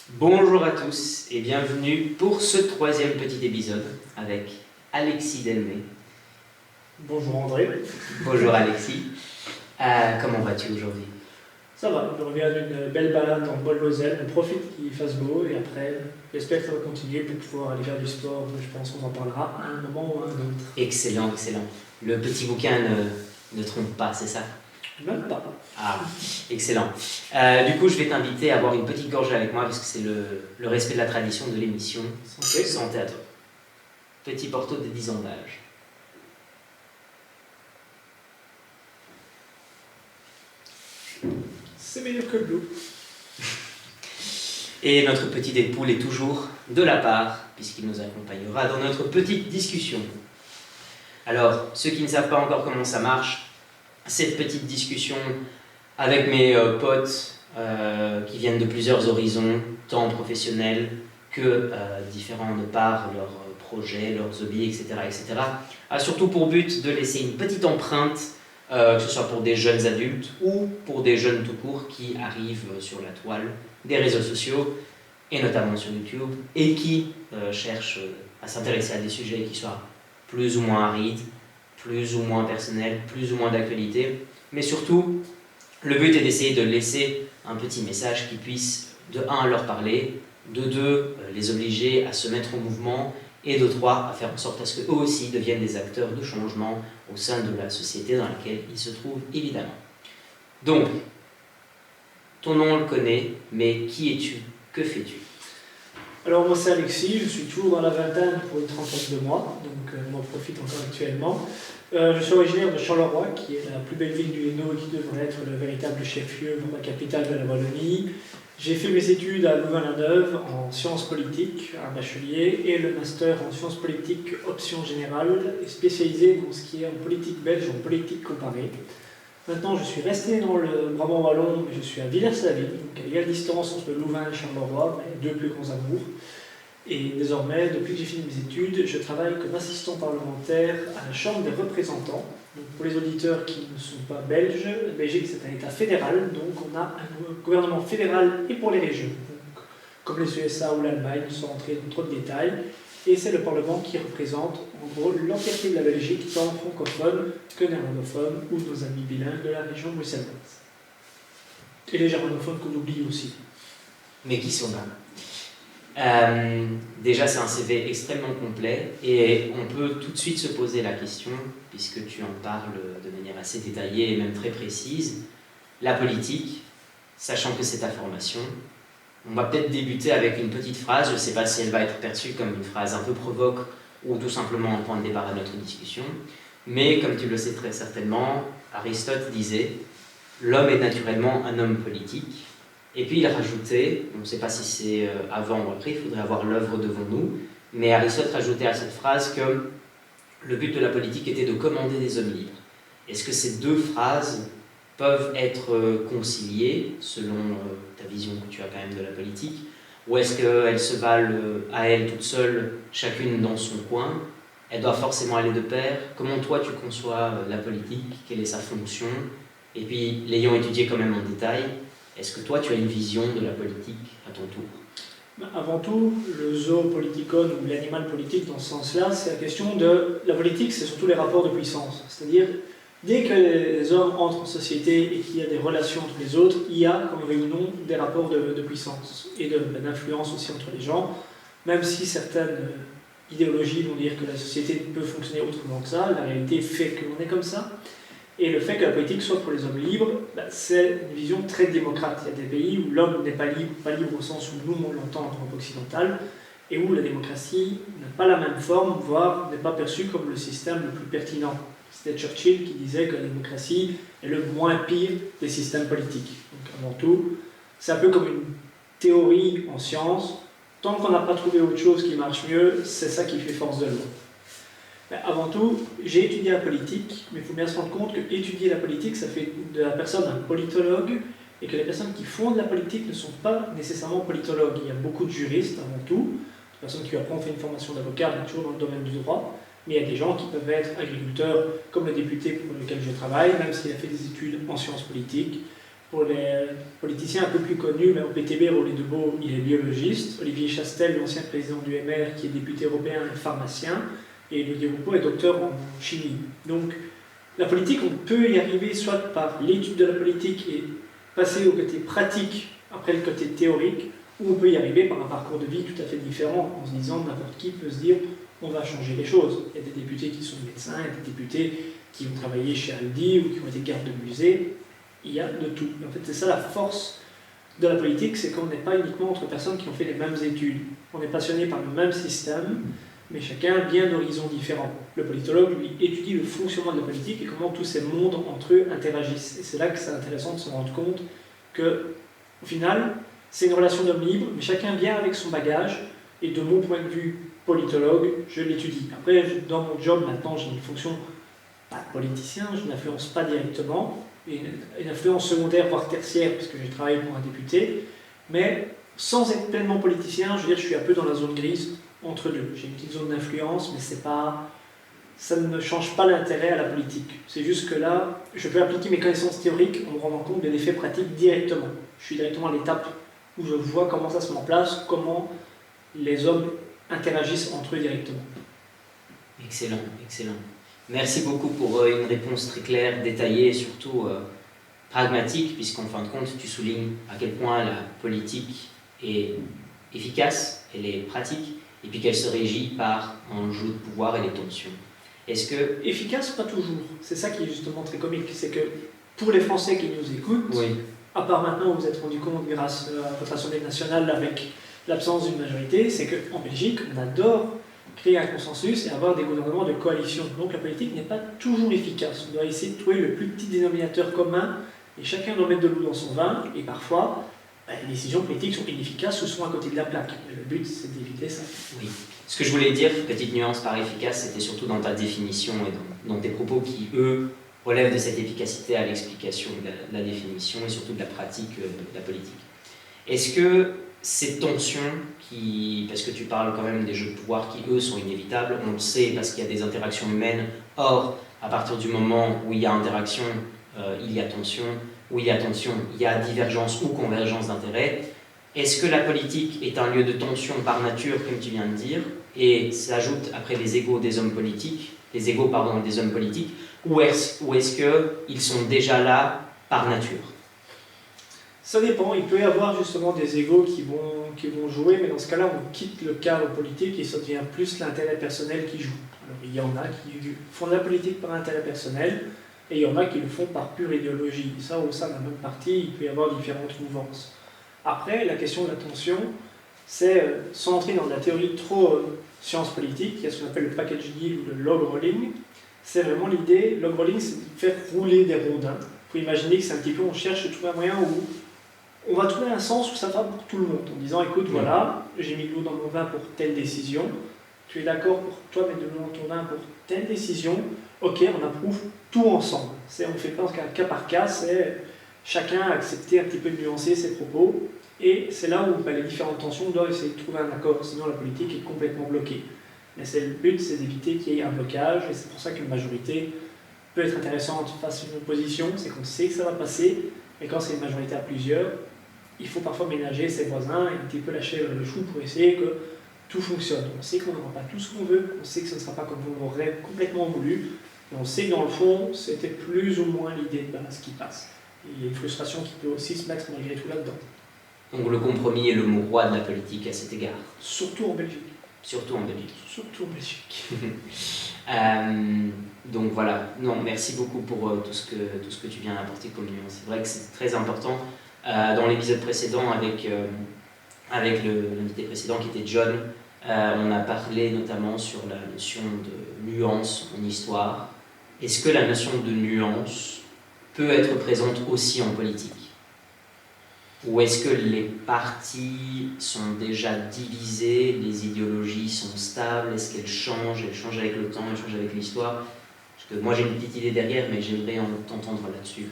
Bonjour à tous et bienvenue pour ce troisième petit épisode avec Alexis Delmé. Bonjour André. Bonjour Alexis. Comment vas-tu aujourd'hui? Ça va, je reviens d'une belle balade dans le Bol-Lozelle, on profite qu'il fasse beau et après, j'espère que ça va continuer pour pouvoir aller faire du sport. Je pense qu'on en parlera à un moment ou à un autre. Excellent, excellent. Le petit bouquin ne trompe pas, c'est ça? Même pas. Ah, excellent. Du coup, je vais t'inviter à boire une petite gorgée avec moi parce que c'est le respect de la tradition de l'émission. Santé. Santé à toi. Petit Porto de 10 ans d'âge. C'est meilleur que le bleu. Et notre petit époule est toujours de la part, puisqu'il nous accompagnera dans notre petite discussion. Alors, ceux qui ne savent pas encore comment ça marche, cette petite discussion avec mes potes qui viennent de plusieurs horizons, tant professionnels que différents de par leurs projets, leurs hobbies, etc., etc., a surtout pour but de laisser une petite empreinte, que ce soit pour des jeunes adultes ou pour des jeunes tout court qui arrivent sur la toile des réseaux sociaux, et notamment sur YouTube, et qui cherchent à s'intéresser à des sujets qui soient plus ou moins arides, plus ou moins personnels, plus ou moins d'actualité, mais surtout, le but est d'essayer de laisser un petit message qui puisse, de 1, leur parler, de 2, les obliger à se mettre en mouvement, et de 3, à faire en sorte à ce qu'eux aussi deviennent des acteurs de changement au sein de la société dans laquelle ils se trouvent, évidemment. Donc, ton nom on le connaît, mais qui es-tu? Que fais-tu? Alors moi c'est Alexis, je suis toujours dans la vingtaine pour une trentaine de mois, donc on en profite encore actuellement. Je suis originaire de Charleroi, qui est la plus belle ville du Hainaut et qui devrait être le véritable chef-lieu, la capitale de la Wallonie. J'ai fait mes études à Louvain-la-Neuve en sciences politiques, un bachelier, et le master en sciences politiques option générale, spécialisé dans ce qui est en politique belge, en politique comparée. Maintenant, je suis resté dans le Brabant wallon, mais je suis à Villers-la-Ville, donc à égale distance entre Louvain et Charleroi, mes deux plus grands amours. Et désormais, depuis que j'ai fini mes études, je travaille comme assistant parlementaire à la Chambre des représentants. Donc pour les auditeurs qui ne sont pas belges, la Belgique c'est un État fédéral, donc on a un gouvernement fédéral et pour les régions, donc, comme les USA ou l'Allemagne, sans entrer dans trop de détails. Et c'est le Parlement qui représente en gros l'entièreté de la Belgique, tant francophone que néerlandophone, ou nos amis bilingues de la région bruxelloise. Et les germanophones qu'on oublie aussi. Mais qui sont là? Déjà, c'est un CV extrêmement complet et on peut tout de suite se poser la question, puisque tu en parles de manière assez détaillée et même très précise, la politique, sachant que c'est ta formation. On va peut-être débuter avec une petite phrase, je ne sais pas si elle va être perçue comme une phrase un peu provoque ou tout simplement un point de départ à notre discussion, mais comme tu le sais très certainement, Aristote disait « L'homme est naturellement un homme politique ». Et puis il rajoutait, on ne sait pas si c'est avant ou après, il faudrait avoir l'œuvre devant nous, mais Aristote rajoutait à cette phrase que le but de la politique était de commander des hommes libres. Est-ce que ces deux phrases peuvent être conciliées selon ta vision que tu as quand même de la politique, ou est-ce qu'elles se valent à elles toutes seules, chacune dans son coin? Elles doivent forcément aller de pair. Comment toi tu conçois la politique? Quelle est sa fonction? Et puis, l'ayant étudié quand même en détail, est-ce que toi, tu as une vision de la politique à ton tour? Avant tout, le zoopolitikon ou l'animal politique dans ce sens-là, c'est la question de la politique, c'est surtout les rapports de puissance. C'est-à-dire, dès que les hommes entrent en société et qu'il y a des relations entre les autres, il y a, comme réunion, des rapports de puissance et d'influence aussi entre les gens, même si certaines idéologies vont dire que la société peut fonctionner autrement que ça, la réalité fait que l'on est comme ça. Et le fait que la politique soit pour les hommes libres, c'est une vision très démocrate. Il y a des pays où l'homme n'est pas libre au sens où nous on l'entend en Europe occidentale, et où la démocratie n'a pas la même forme, voire n'est pas perçue comme le système le plus pertinent. C'était Churchill qui disait que la démocratie est le moins pire des systèmes politiques. Donc avant tout, c'est un peu comme une théorie en science. Tant qu'on n'a pas trouvé autre chose qui marche mieux, c'est ça qui fait force de loi. Avant tout, j'ai étudié la politique, mais il faut bien se rendre compte que étudier la politique, ça fait de la personne un politologue, et que les personnes qui font de la politique ne sont pas nécessairement politologues. Il y a beaucoup de juristes avant tout, des personnes qui après ont fait une formation d'avocat, mais toujours dans le domaine du droit, mais il y a des gens qui peuvent être agriculteurs, comme le député pour lequel je travaille, même s'il a fait des études en sciences politiques. Pour les politiciens un peu plus connus, au PTB, Roger Debeau, il est biologiste. Olivier Chastel, l'ancien président du MR, qui est député européen, est pharmacien. Et Louis Roupeau est docteur en chimie. Donc, la politique, on peut y arriver soit par l'étude de la politique et passer au côté pratique après le côté théorique, ou on peut y arriver par un parcours de vie tout à fait différent, en se disant n'importe qui peut se dire on va changer les choses. Il y a des députés qui sont médecins, il y a des députés qui ont travaillé chez Aldi ou qui ont été gardes de musée. Il y a de tout. Et en fait, c'est ça la force de la politique, c'est qu'on n'est pas uniquement entre personnes qui ont fait les mêmes études. On est passionné par le même système, mais chacun vient d'horizons différents. Le politologue, lui, étudie le fonctionnement de la politique et comment tous ces mondes entre eux interagissent. Et c'est là que c'est intéressant de se rendre compte que, au final, c'est une relation d'homme libre, mais chacun vient avec son bagage, et de mon point de vue politologue, je l'étudie. Après, dans mon job, maintenant, j'ai une fonction pas de politicien, je n'influence pas directement, une influence secondaire, voire tertiaire, parce que j'ai travaillé pour un député, mais sans être pleinement politicien, je veux dire, je suis un peu dans la zone grise entre deux. J'ai une petite zone d'influence, mais c'est pas, ça ne change pas l'intérêt à la politique. C'est juste que là, je peux appliquer mes connaissances théoriques en me rendant compte de l'effet pratique directement. Je suis directement à l'étape où je vois comment ça se met en place, comment les hommes interagissent entre eux directement. Excellent, excellent. Merci beaucoup pour une réponse très claire, détaillée et surtout pragmatique, puisqu'en fin de compte, tu soulignes à quel point la politique est efficace, elle est pratique, et puis qu'elle se régit par un jeu de pouvoir et les tensions. Est-ce que... Efficace, pas toujours. C'est ça qui est justement très comique, c'est que pour les Français qui nous écoutent, oui. À part maintenant, vous vous êtes rendu compte grâce à votre Assemblée nationale avec l'absence d'une majorité, c'est qu'en Belgique, on adore créer un consensus et avoir des gouvernements de coalition. Donc la politique n'est pas toujours efficace. On doit essayer de trouver le plus petit dénominateur commun et chacun doit mettre de l'eau dans son vin. Et parfois, les décisions politiques sont inefficaces ou sont à côté de la plaque. Mais le but, c'est d'éviter ça. Oui. Ce que je voulais dire, petite nuance par efficace, c'était surtout dans ta définition et dans tes propos qui, eux, relèvent de cette efficacité à l'explication de la définition et surtout de la pratique de la politique. Est-ce que ces tensions, parce que tu parles quand même des jeux de pouvoir qui, eux, sont inévitables, on le sait parce qu'il y a des interactions humaines, or, à partir du moment où il y a interaction, il y a tension, où il y a tension, il y a divergence ou convergence d'intérêts. Est-ce que la politique est un lieu de tension par nature, comme tu viens de dire, et s'ajoute après les égos des hommes politiques, des égos, pardon, des hommes politiques, ou est-ce qu'ils sont déjà là par nature? Ça dépend, il peut y avoir justement des égos qui vont jouer, mais dans ce cas-là, on quitte le cadre politique et ça devient plus l'intérêt personnel qui joue. Alors, il y en a qui font de la politique par intérêt personnel, et il y en a qui le font par pure idéologie. Et ça, au sein de la même partie, il peut y avoir différentes mouvances. Après, la question de la tension, c'est, sans entrer dans la théorie trop science politique, il y a ce qu'on appelle le package deal ou le log rolling. C'est vraiment l'idée, log rolling, c'est de faire rouler des rondins. Il faut imaginer que c'est un petit peu, on cherche à trouver un moyen où on va trouver un sens où ça va pour tout le monde, en disant, écoute, voilà, j'ai mis de l'eau dans mon vin pour telle décision, tu es d'accord pour toi mettre de l'eau dans ton vin pour telle décision, ok, on approuve tout ensemble. On ne fait pas qu'un cas par cas, c'est chacun accepter un petit peu de nuancer ses propos, et c'est là où les différentes tensions doivent essayer de trouver un accord, sinon la politique est complètement bloquée. Mais le but, c'est d'éviter qu'il y ait un blocage, et c'est pour ça qu'une majorité peut être intéressante face à une opposition, c'est qu'on sait que ça va passer, mais quand c'est une majorité à plusieurs, il faut parfois ménager ses voisins et un petit peu lâcher le chou pour essayer que tout fonctionne. On sait qu'on n'aura pas tout ce qu'on veut, on sait que ce ne sera pas comme on l'aurait complètement voulu, et on sait que dans le fond, c'était plus ou moins l'idée de base qui passe. Et il y a une frustration qui peut aussi se mettre malgré tout là-dedans. Donc le compromis est le mot roi de la politique à cet égard. Surtout en Belgique. Surtout en Belgique. Surtout en Belgique. Donc voilà, non, merci beaucoup pour tout ce que tu viens d'apporter comme nuance. C'est vrai que c'est très important. Dans l'épisode précédent, avec l'invité précédent qui était John, on a parlé notamment sur la notion de nuance en histoire. Est-ce que la notion de nuance peut être présente aussi en politique? Ou est-ce que les partis sont déjà divisés, les idéologies sont stables, est-ce qu'elles changent avec le temps, elles changent avec l'histoire? Parce que moi j'ai une petite idée derrière, mais j'aimerais t'entendre là-dessus.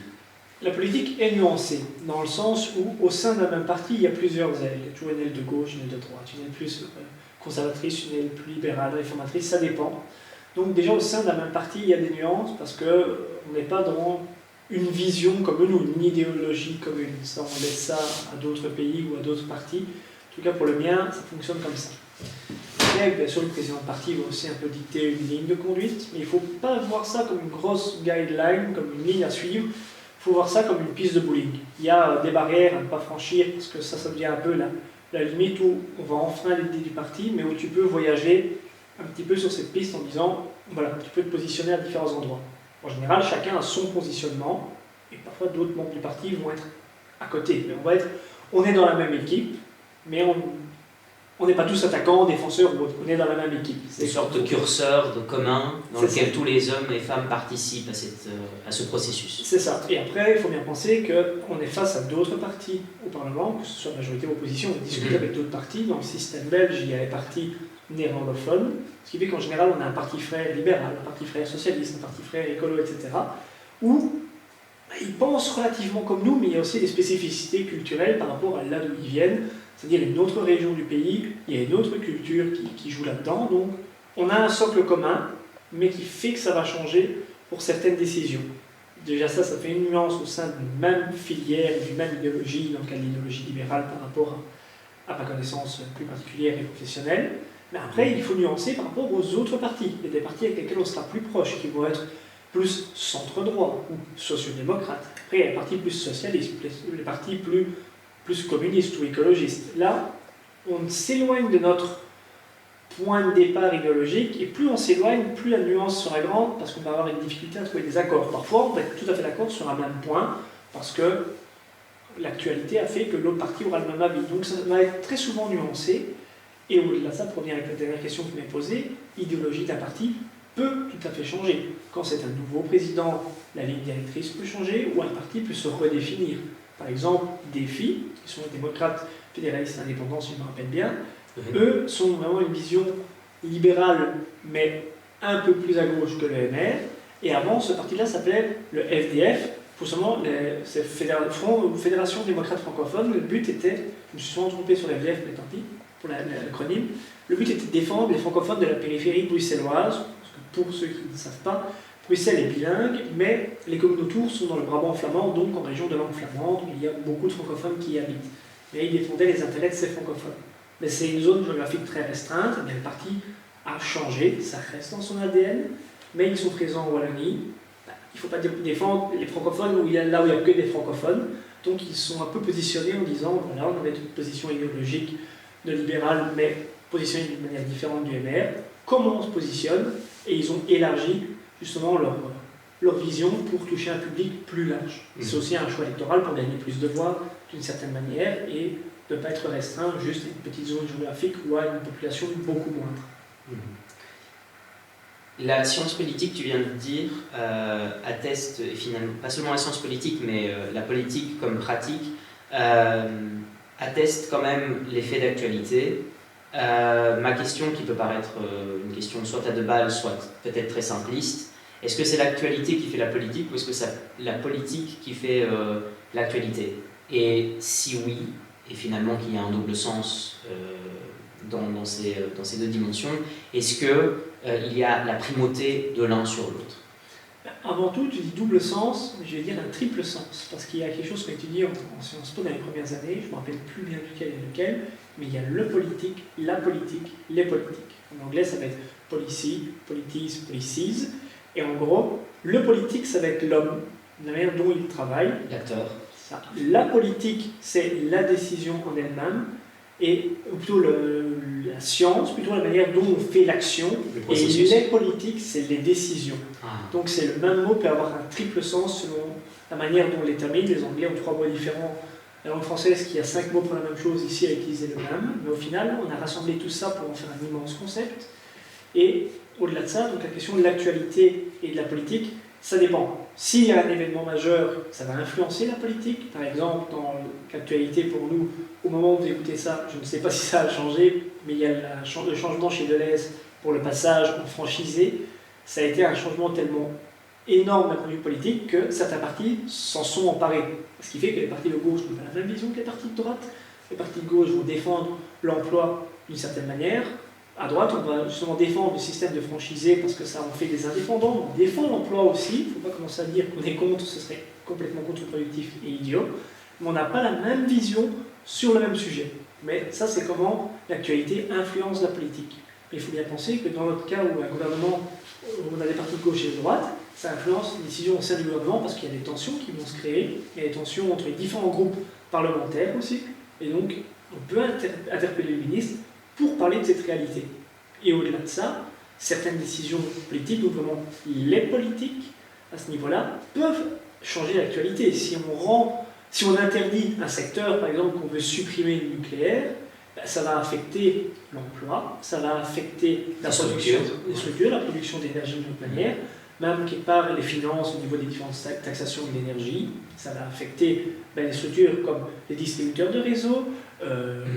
La politique est nuancée, dans le sens où, au sein d'un même parti, il y a plusieurs ailes. Il y a toujours une aile de gauche, une aile de droite, une aile plus conservatrice, une aile plus libérale, réformatrice, ça dépend. Donc déjà, au sein d'un même parti, il y a des nuances, parce qu'on n'est pas dans une vision commune ou une idéologie commune. Ça, on laisse ça à d'autres pays ou à d'autres partis. En tout cas, pour le mien, ça fonctionne comme ça. Et bien sûr, le président de parti va aussi un peu dicter une ligne de conduite, mais il ne faut pas voir ça comme une grosse guideline, comme une ligne à suivre. Il faut voir ça comme une piste de bowling. Il y a des barrières à ne pas franchir, parce que ça devient un peu la limite où on va enfreindre l'idée du parti, mais où tu peux voyager un petit peu sur cette piste en disant, voilà, tu peux te positionner à différents endroits. En général, chacun a son positionnement, et parfois d'autres membres du parti vont être à côté. Mais on est dans la même équipe, mais on n'est pas tous attaquants, défenseurs ou autres, on est dans la même équipe. C'est une sorte de curseur de commun dans lequel tous les hommes et femmes participent à ce processus. C'est ça. Et après, il faut bien penser qu'on est face à d'autres partis au Parlement, que ce soit majorité ou opposition. On discute avec d'autres partis. Dans le système belge, il y a les partis néerlandophones, ce qui fait qu'en général, on a un parti frère libéral, un parti frère socialiste, un parti frère écolo, etc. où ils pensent relativement comme nous, mais il y a aussi des spécificités culturelles par rapport à là d'où ils viennent. C'est-à-dire une autre région du pays, il y a une autre culture qui joue là-dedans. Donc, on a un socle commun, mais qui fait que ça va changer pour certaines décisions. Déjà ça fait une nuance au sein d'une même filière, d'une même idéologie, dans le cas de l'idéologie libérale par rapport à ma connaissance plus particulière et professionnelle. Mais après, il faut nuancer par rapport aux autres partis. Il y a des partis avec lesquels on sera plus proche, qui vont être plus centre-droit ou sociodémocrate. Après, il y a les partis plus socialistes, les partis plus communistes ou écologistes. Là, on s'éloigne de notre point de départ idéologique, et plus on s'éloigne, plus la nuance sera grande, parce qu'on va avoir une difficulté à trouver des accords. Parfois, on va être tout à fait d'accord sur un même point, parce que l'actualité a fait que l'autre parti aura le même avis. Donc ça va être très souvent nuancé, et au-delà de ça, pour revenir avec la dernière question que tu m'as posée, l'idéologie d'un parti peut tout à fait changer. Quand c'est un nouveau président, la ligne directrice peut changer, ou un parti peut se redéfinir. Par exemple, DEFI, qui sont les démocrates fédéralistes indépendants, si je me rappelle bien, eux sont vraiment une vision libérale, mais un peu plus à gauche que le MR. Et avant, ce parti-là s'appelait le FDF, pour seulement c'est Fédération démocrate francophone. Le but était, je me suis souvent trompé sur le FDF, mais tant pis, pour l'acronyme, le but était de défendre les francophones de la périphérie bruxelloise, parce que pour ceux qui ne savent pas, Bruxelles est bilingue, mais les communes autour sont dans le Brabant flamand, donc en région de langue flamande, il y a beaucoup de francophones qui y habitent. Mais ils défendaient les intérêts de ces francophones. Mais c'est une zone géographique très restreinte, mais le parti a changé, ça reste dans son ADN, mais ils sont présents en Wallonie. Il ne faut pas défendre les francophones là où il n'y a que des francophones, donc ils sont un peu positionnés en disant, voilà, on avait une position idéologique de libéral, mais positionnée d'une manière différente du MR, comment on se positionne, et ils ont élargi justement leur vision pour toucher un public plus large. C'est aussi un choix électoral pour gagner plus de voix d'une certaine manière et de ne pas être restreint juste à une petite zone géographique ou à une population beaucoup moindre. La science politique, tu viens de dire, atteste, et finalement, pas seulement la science politique, mais la politique comme pratique, atteste quand même les faits d'actualité. Ma question, qui peut paraître une question soit à deux balles, soit peut-être très simpliste, est-ce que c'est l'actualité qui fait la politique ou est-ce que c'est la politique qui fait l'actualité? Et si oui, et finalement qu'il y a un double sens dans ces deux dimensions, est-ce qu'il y a la primauté de l'un sur l'autre? Avant tout, tu dis double sens, mais je vais dire un triple sens, parce qu'il y a quelque chose qu'on étudie en Sciences Po dans les premières années, je ne me rappelle plus bien duquel et lequel, mais il y a le politique, la politique, les politiques. En anglais, ça va être policy, polities, policies, et en gros, le politique, ça va être l'homme, la manière dont il travaille. L'acteur. La politique, c'est la décision en elle-même, et plutôt la science, plutôt la manière dont on fait l'action, et les politiques, c'est les décisions. Donc c'est le même mot peut avoir un triple sens selon la manière dont on les termine. Les Anglais ont 3 mots différents. La langue française, qui a 5 mots pour la même chose, ici a utilisé le même, mais au final, on a rassemblé tout ça pour en faire un immense concept. Et au-delà de ça, donc la question de l'actualité et de la politique, ça dépend. S'il y a un événement majeur, ça va influencer la politique. Par exemple, dans l'actualité pour nous, au moment où vous écoutez ça, je ne sais pas si ça a changé, mais il y a le changement chez Deleuze pour le passage en franchisé. Ça a été un changement tellement énorme d'un point de vue politique que certains partis s'en sont emparés. Ce qui fait que les partis de gauche n'ont pas la même vision que les partis de droite. Les partis de gauche vont défendre l'emploi d'une certaine manière. À droite, on va justement défendre le système de franchisé parce que ça en fait des indépendants. On défend l'emploi aussi. Il ne faut pas commencer à dire qu'on est contre, ce serait complètement contre-productif et idiot, mais on n'a pas la même vision sur le même sujet. Mais ça, c'est comment l'actualité influence la politique. Mais il faut bien penser que dans notre cas où un gouvernement, où on a des partis de gauche et de droite, ça influence les décisions au sein du gouvernement parce qu'il y a des tensions qui vont se créer, il y a des tensions entre les différents groupes parlementaires aussi, et donc on peut interpeller le ministre pour parler de cette réalité. Et au-delà de ça, certaines décisions politiques, donc vraiment les politiques, à ce niveau-là, peuvent changer l'actualité. Si on interdit un secteur, par exemple, qu'on veut supprimer le nucléaire, ça va affecter l'emploi, ça va affecter la production, les structures, la production d'énergie d'une autre manière, même quelque part les finances au niveau des différentes taxations de l'énergie, ça va affecter les structures comme les distributeurs de réseau,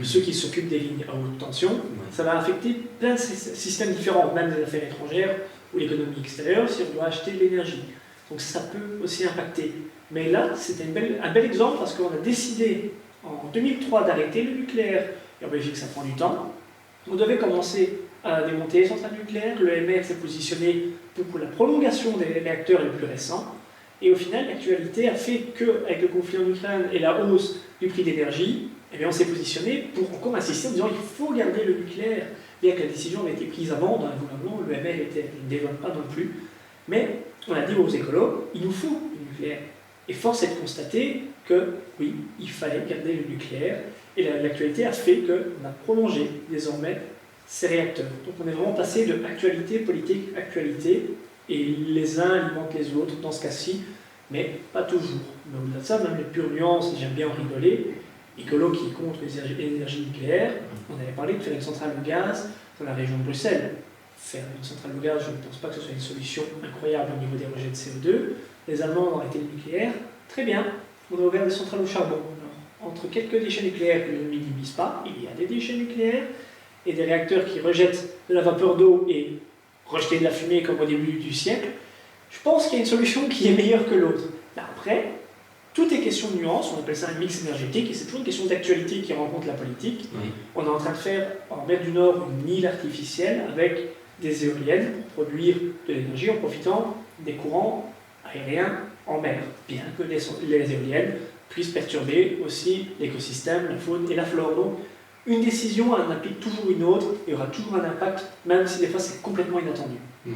ceux qui s'occupent des lignes à haute tension, ça va affecter plein de systèmes différents, même des affaires étrangères ou l'économie extérieure si on doit acheter de l'énergie. Donc ça peut aussi impacter. Mais là, c'était un bel exemple parce qu'on a décidé en 2003 d'arrêter le nucléaire. Et en Belgique, ça prend du temps. On devait commencer à démonter les centrales nucléaires. L'EMR s'est positionné pour la prolongation des réacteurs les plus récents. Et au final, l'actualité a fait qu'avec le conflit en Ukraine et la hausse du prix d'énergie, on s'est positionné pour encore insister en disant qu'il faut garder le nucléaire. Bien que la décision avait été prise avant dans le gouvernement, l'EMR ne développe pas non plus. Mais on a dit aux écolos, il nous faut le nucléaire. Et force est de constater que, oui, il fallait garder le nucléaire. Et l'actualité a fait qu'on a prolongé désormais ces réacteurs. Donc on est vraiment passé de actualité, politique, actualité, et les uns alimentent les autres dans ce cas-ci, mais pas toujours. Mais au-delà de ça, même les pures nuances, et j'aime bien en rigoler, écolo qui est contre les énergies nucléaires, on avait parlé de faire une centrale au gaz dans la région de Bruxelles. Faire une centrale au gaz, je ne pense pas que ce soit une solution incroyable au niveau des rejets de CO2. Les Allemands ont arrêté le nucléaire, très bien, on a ouvert des centrales au charbon. Alors, entre quelques déchets nucléaires que je ne minimise pas, il y a des déchets nucléaires et des réacteurs qui rejettent de la vapeur d'eau et rejeter de la fumée comme au début du siècle. Je pense qu'il y a une solution qui est meilleure que l'autre. Après, tout est question de nuance, on appelle ça un mix énergétique, et c'est toujours une question d'actualité qui rencontre la politique. Oui. On est en train de faire en mer du Nord une île artificielle avec des éoliennes pour produire de l'énergie en profitant des courants aériens en mer, bien que les éoliennes puissent perturber aussi l'écosystème, la faune et la flore. Donc, une décision en implique toujours une autre, et il y aura toujours un impact, même si des fois c'est complètement inattendu. Oui.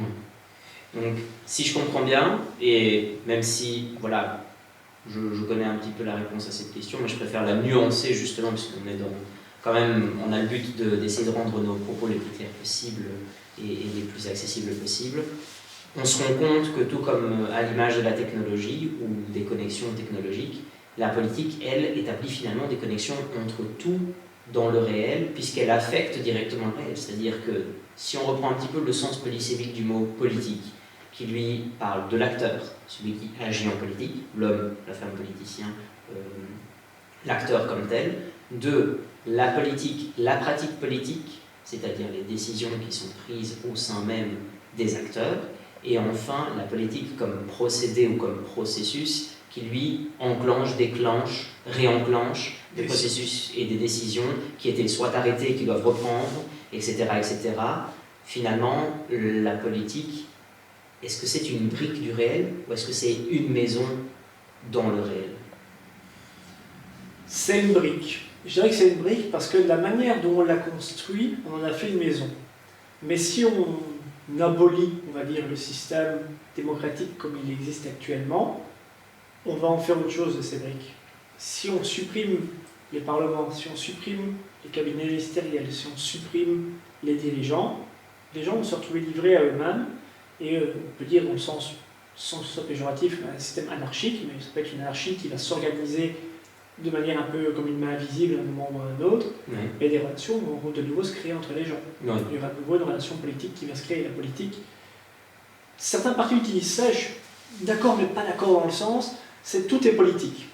Donc, si je comprends bien, et même si, voilà, je connais un petit peu la réponse à cette question, mais je préfère la nuancer justement, parce qu'on est quand même, on a le but d'essayer de rendre nos propos les plus clairs possibles et les plus accessibles possibles. On se rend compte que tout comme à l'image de la technologie ou des connexions technologiques, la politique, elle, établit finalement des connexions entre tout dans le réel, puisqu'elle affecte directement le réel. C'est-à-dire que si on reprend un petit peu le sens polysémique du mot politique, qui lui parle de l'acteur, celui qui agit en politique, l'homme, la femme politicien, l'acteur comme tel, de la politique, la pratique politique, c'est-à-dire les décisions qui sont prises au sein même des acteurs, et enfin la politique comme procédé ou comme processus qui lui enclenche, déclenche, réenclenche des processus et des décisions qui étaient soit arrêtées, qui doivent reprendre, etc., etc. Finalement, la politique, est-ce que c'est une brique du réel ou est-ce que c'est une maison dans le réel? C'est une brique. Je dirais que c'est une brique parce que de la manière dont on l'a construit, on en a fait une maison. Mais si on abolit, on va dire, le système démocratique comme il existe actuellement, on va en faire autre chose de ces briques. Si on supprime les parlements, si on supprime les cabinets ministériels, si on supprime les dirigeants, les gens vont se retrouver livrés à eux-mêmes, et on peut dire, dans le sens, sans soit péjoratif, un système anarchique, mais ça peut être une anarchie qui va s'organiser de manière un peu comme une main invisible à un moment ou à un autre, et des relations vont de nouveau se créer entre les gens. Il y aura de nouveau une relation politique qui va se créer. La politique, certains partis utilisent ça, je suis d'accord mais pas d'accord dans le sens, c'est tout est politique.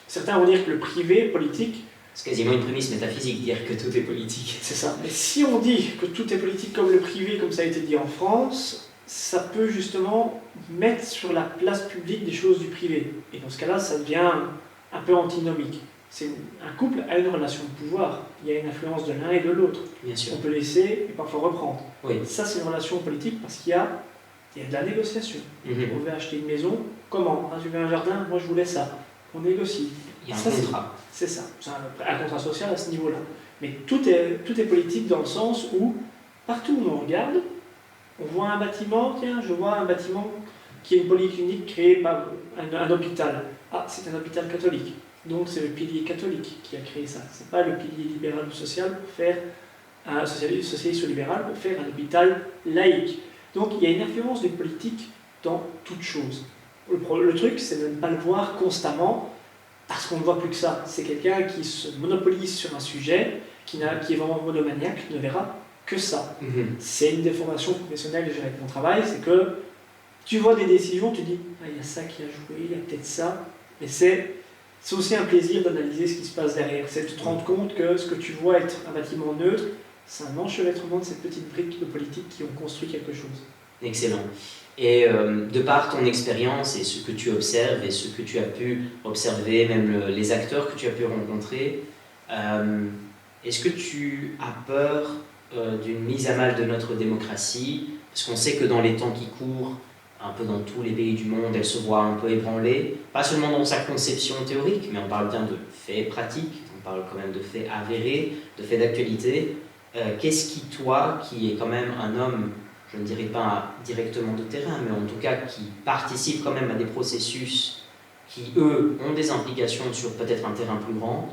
Certains vont dire que le privé est politique. C'est quasiment une prémisse métaphysique, dire que tout est politique. C'est ça. Mais si on dit que tout est politique comme le privé, comme ça a été dit en France, ça peut justement mettre sur la place publique des choses du privé. Et dans ce cas-là, ça devient un peu antinomique. Un couple a une relation de pouvoir. Il y a une influence de l'un et de l'autre. Bien sûr. On peut laisser et parfois reprendre. Oui. Ça, c'est une relation politique parce qu'il y a de la négociation. On veut acheter une maison, Comment? Tu veux un jardin? Moi je voulais ça. On négocie. Il y a un Ça, contrat. C'est ça. C'est un contrat social à ce niveau-là. Mais tout est politique dans le sens où, partout où on regarde, on voit un bâtiment, tiens, je vois un bâtiment qui est une polyclinique créée par un hôpital. Ah, c'est un hôpital catholique. Donc c'est le pilier catholique qui a créé ça. Ce n'est pas le pilier libéral ou social pour faire un socialiste ou libéral pour faire un hôpital laïque. Donc il y a une influence du politique dans toute chose. Le truc, c'est de ne pas le voir constamment parce qu'on ne voit plus que ça. C'est quelqu'un qui se monopolise sur un sujet, qui est vraiment monomaniaque, ne verra que ça. C'est une des formations professionnelles que j'ai avec mon travail, c'est que tu vois des décisions, tu dis ah, il y a ça qui a joué, il y a peut-être ça, mais c'est aussi un plaisir d'analyser ce qui se passe derrière. C'est de te rendre compte que ce que tu vois être un bâtiment neutre, c'est un enchevêtrement de ces petites briques de politique qui ont construit quelque chose. Excellent. Et de par ton expérience et ce que tu observes et ce que tu as pu observer, même les acteurs que tu as pu rencontrer, est-ce que tu as peur d'une mise à mal de notre démocratie? Parce qu'on sait que dans les temps qui courent, un peu dans tous les pays du monde, elle se voit un peu ébranlée, pas seulement dans sa conception théorique, mais on parle bien de faits pratiques, on parle quand même de faits avérés, de faits d'actualité. Qu'est-ce qui, toi, qui est quand même un homme, je ne dirais pas directement de terrain, mais en tout cas qui participe quand même à des processus qui, eux, ont des implications sur peut-être un terrain plus grand,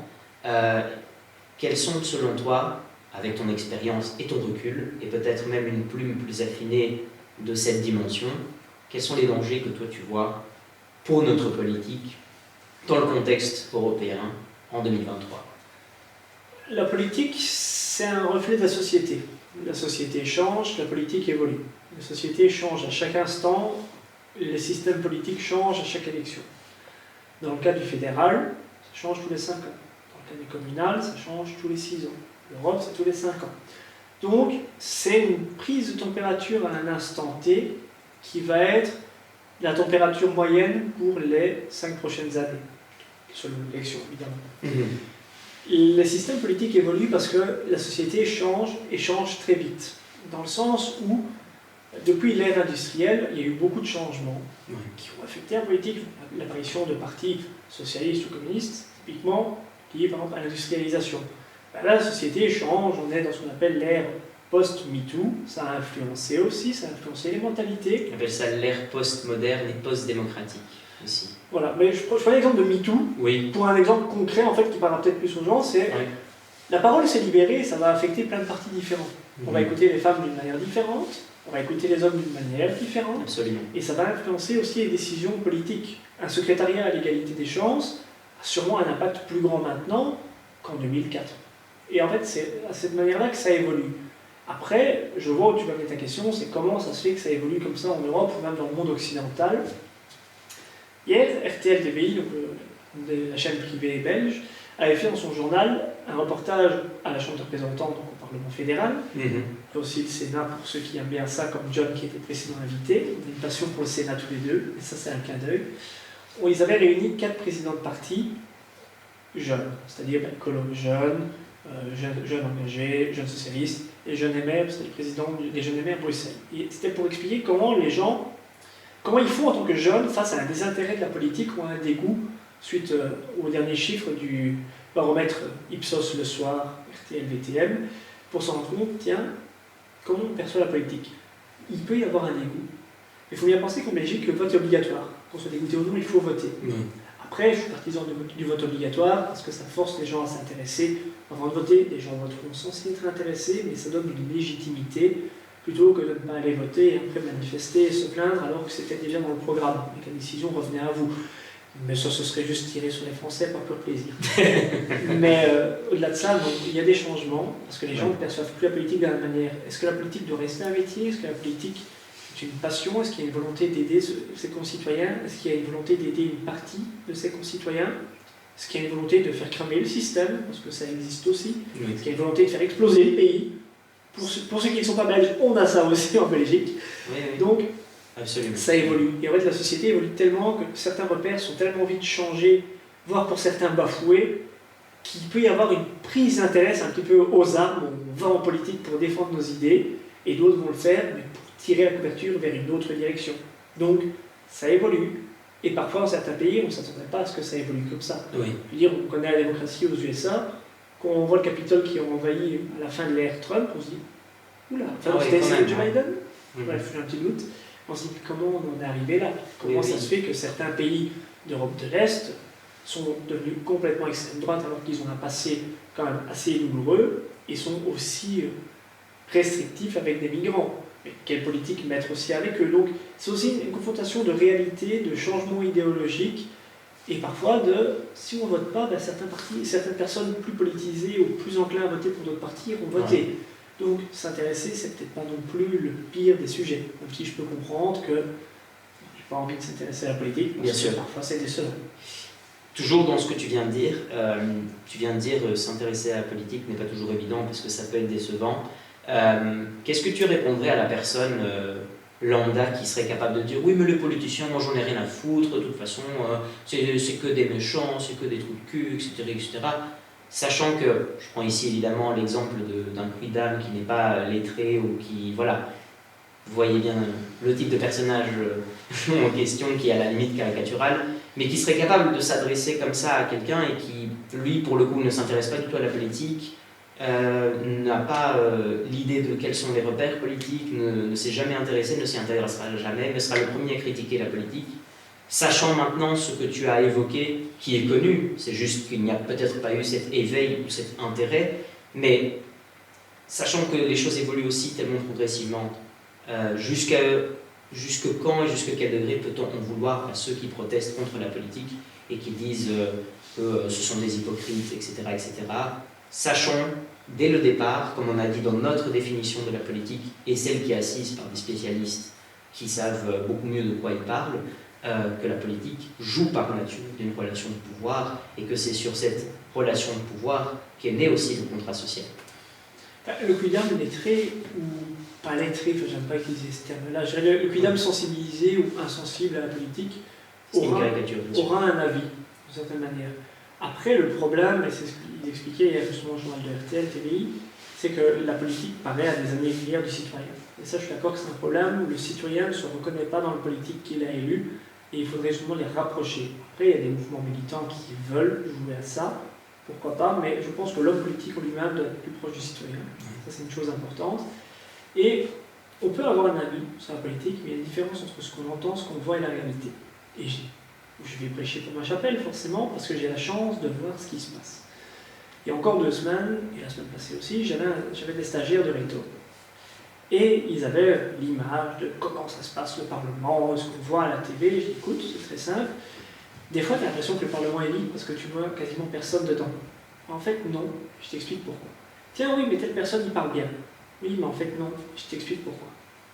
quels sont, selon toi, avec ton expérience et ton recul, et peut-être même une plume plus affinée de cette dimension, quels sont les dangers que toi tu vois pour notre politique dans le contexte européen en 2023? La politique, c'est un reflet de la société. La société change, la politique évolue. La société change à chaque instant, les systèmes politiques changent à chaque élection. Dans le cas du fédéral, ça change tous les 5 ans. Dans le cas du communal, ça change tous les 6 ans. L'Europe, c'est tous les 5 ans. Donc, c'est une prise de température à un instant T qui va être la température moyenne pour les 5 prochaines années, selon l'élection, évidemment. Les systèmes politiques évoluent parce que la société change et change très vite. Dans le sens où, depuis l'ère industrielle, il y a eu beaucoup de changements qui ont affecté la politique. L'apparition de partis socialistes ou communistes, typiquement, liés par exemple à l'industrialisation. Là, la société change, on est dans ce qu'on appelle l'ère post-MeToo, ça a influencé aussi, ça a influencé les mentalités. On appelle ça l'ère post-moderne et post-démocratique aussi. Voilà, mais je prends l'exemple de MeToo, pour un exemple concret en fait qui parlera peut-être plus aux gens, c'est la parole s'est libérée et ça va affecter plein de parties différentes. On va écouter les femmes d'une manière différente, on va écouter les hommes d'une manière différente. Absolument. Et ça va influencer aussi les décisions politiques. Un secrétariat à l'égalité des chances a sûrement un impact plus grand maintenant qu'en 2004. Et en fait, c'est à cette manière-là que ça évolue. Après, je vois où tu vas mettre ta question, c'est comment ça se fait que ça évolue comme ça en Europe ou même dans le monde occidental. Hier, RTL TVI, donc la chaîne privée belge, avait fait dans son journal un reportage à la Chambre des représentants, donc au Parlement fédéral, et aussi le Sénat pour ceux qui aiment bien ça, comme John qui était précédent invité. On a une passion pour le Sénat tous les deux, et ça c'est un clin d'œil. Où ils avaient réuni 4 présidents de partis jeunes, c'est-à-dire écologues jeunes, jeunes engagés, jeunes socialistes, et jeunes MR, c'est le président des jeunes MR à Bruxelles. Et c'était pour expliquer comment les gens, comment ils font en tant que jeunes face à un désintérêt de la politique ou à un dégoût suite aux derniers chiffres du baromètre Ipsos le soir, RTL-VTM, pour s'en rendre compte, tiens, comment on perçoit la politique. Il peut y avoir un dégoût. Il faut bien penser qu'en Belgique, le vote est obligatoire. Pour se dégoûter ou non, il faut voter. Après, je suis partisan du vote obligatoire parce que ça force les gens à s'intéresser avant de voter. Les gens voteront sans s'y être intéressés, mais ça donne une légitimité plutôt que de ne pas aller voter et après manifester et se plaindre alors que c'était déjà dans le programme et que la décision revenait à vous. Mais ça, ce serait juste tirer sur les Français par pur plaisir. Mais au-delà de ça, donc, il y a des changements parce que les gens ne perçoivent plus la politique de la même manière. Est-ce que la politique doit rester un métier? Est-ce que la politique est une passion? Est-ce qu'il y a une volonté d'aider ses concitoyens? Est-ce qu'il y a une volonté d'aider une partie de ses concitoyens? Est-ce qu'il y a une volonté de faire cramer le système? Parce que ça existe aussi. Est-ce qu'il y a une volonté de faire exploser le pays? Pour ceux qui ne sont pas belges, on a ça aussi en Belgique. Donc, absolument. Ça évolue. Et en fait, la société évolue tellement que certains repères sont tellement vite changés, voire pour certains bafoués, qu'il peut y avoir une prise d'intérêt un petit peu aux armes. On va en politique pour défendre nos idées, et d'autres vont le faire mais pour tirer la couverture vers une autre direction. Donc, ça évolue. Et parfois, dans certains pays, on ne s'attendait pas à ce que ça évolue comme ça. Oui. Je veux dire, on connaît la démocratie aux USA. Quand on voit le Capitole qui ont envahi à la fin de l'ère Trump, on se dit, oula, enfin, c'était Joe Biden. Bref, j'ai un petit doute. On se dit, comment on en est arrivé là? Comment ça se fait que certains pays d'Europe de l'Est sont devenus complètement extrême droite alors qu'ils ont un passé quand même assez douloureux et sont aussi restrictifs avec des migrants? Mais quelle politique mettre aussi avec eux? Donc c'est aussi une confrontation de réalité, de changement idéologique et parfois de, si on ne vote pas, ben, certaines personnes plus politisées ou plus enclins à voter pour d'autres partis ont voté. Ouais. Donc s'intéresser, c'est peut-être pas non plus le pire des sujets, même si je peux comprendre que j'ai pas envie de s'intéresser à la politique, bien sûr, parfois c'est décevant. Toujours dans ce que tu viens de dire, s'intéresser à la politique n'est pas toujours évident parce que ça peut être décevant. Qu'est-ce que tu répondrais à la personne lambda qui serait capable de dire oui mais les politiciens, moi j'en ai rien à foutre, de toute façon c'est que des méchants, c'est que des trous de cul, etc. Sachant que, je prends ici évidemment l'exemple d'un quidam qui n'est pas lettré ou qui, voilà, vous voyez bien le type de personnage en question qui est à la limite caricatural, mais qui serait capable de s'adresser comme ça à quelqu'un et qui, lui, pour le coup, ne s'intéresse pas du tout à la politique, n'a pas l'idée de quels sont les repères politiques, ne s'est jamais intéressé, ne s'y intéressera jamais, mais sera le premier à critiquer la politique. Sachant maintenant ce que tu as évoqué, qui est connu, c'est juste qu'il n'y a peut-être pas eu cet éveil ou cet intérêt, mais sachant que les choses évoluent aussi tellement progressivement, jusque quand et jusqu'à quel degré peut-on en vouloir à ceux qui protestent contre la politique et qui disent que ce sont des hypocrites, etc., etc. Sachons dès le départ, comme on a dit dans notre définition de la politique, et celle qui est assise par des spécialistes qui savent beaucoup mieux de quoi ils parlent, que la politique joue par nature d'une relation de pouvoir et que c'est sur cette relation de pouvoir qu'est né aussi le contrat social. Le quidam lettré, ou pas lettré, enfin, j'aime pas utiliser ce terme-là, je dirais le quidam sensibilisé ou insensible à la politique aura un avis, d'une certaine manière. Après, le problème, et c'est ce qu'il expliquait, il y a justement le journal de RTL, TVI, c'est que la politique paraît à des années-lumière du citoyen. Et ça, je suis d'accord que c'est un problème où le citoyen ne se reconnaît pas dans le politique qu'il a élu, et il faudrait justement les rapprocher. Après, il y a des mouvements militants qui veulent jouer à ça, pourquoi pas, mais je pense que l'homme politique en lui-même doit être plus proche du citoyen. Ça, c'est une chose importante. Et on peut avoir un avis sur la politique, mais il y a une différence entre ce qu'on entend, ce qu'on voit et la réalité. Et je vais prêcher pour ma chapelle, forcément, parce que j'ai la chance de voir ce qui se passe. Il y a encore 2 semaines, et la semaine passée aussi, j'avais des stagiaires de Réto. Et ils avaient l'image de comment ça se passe le Parlement, ce qu'on voit à la TV. Je dis, écoute, c'est très simple. Des fois, tu as l'impression que le Parlement est libre parce que tu vois quasiment personne dedans. En fait, non. Je t'explique pourquoi. Tiens, oui, mais telle personne, il parle bien. Oui, mais en fait, non. Je t'explique pourquoi.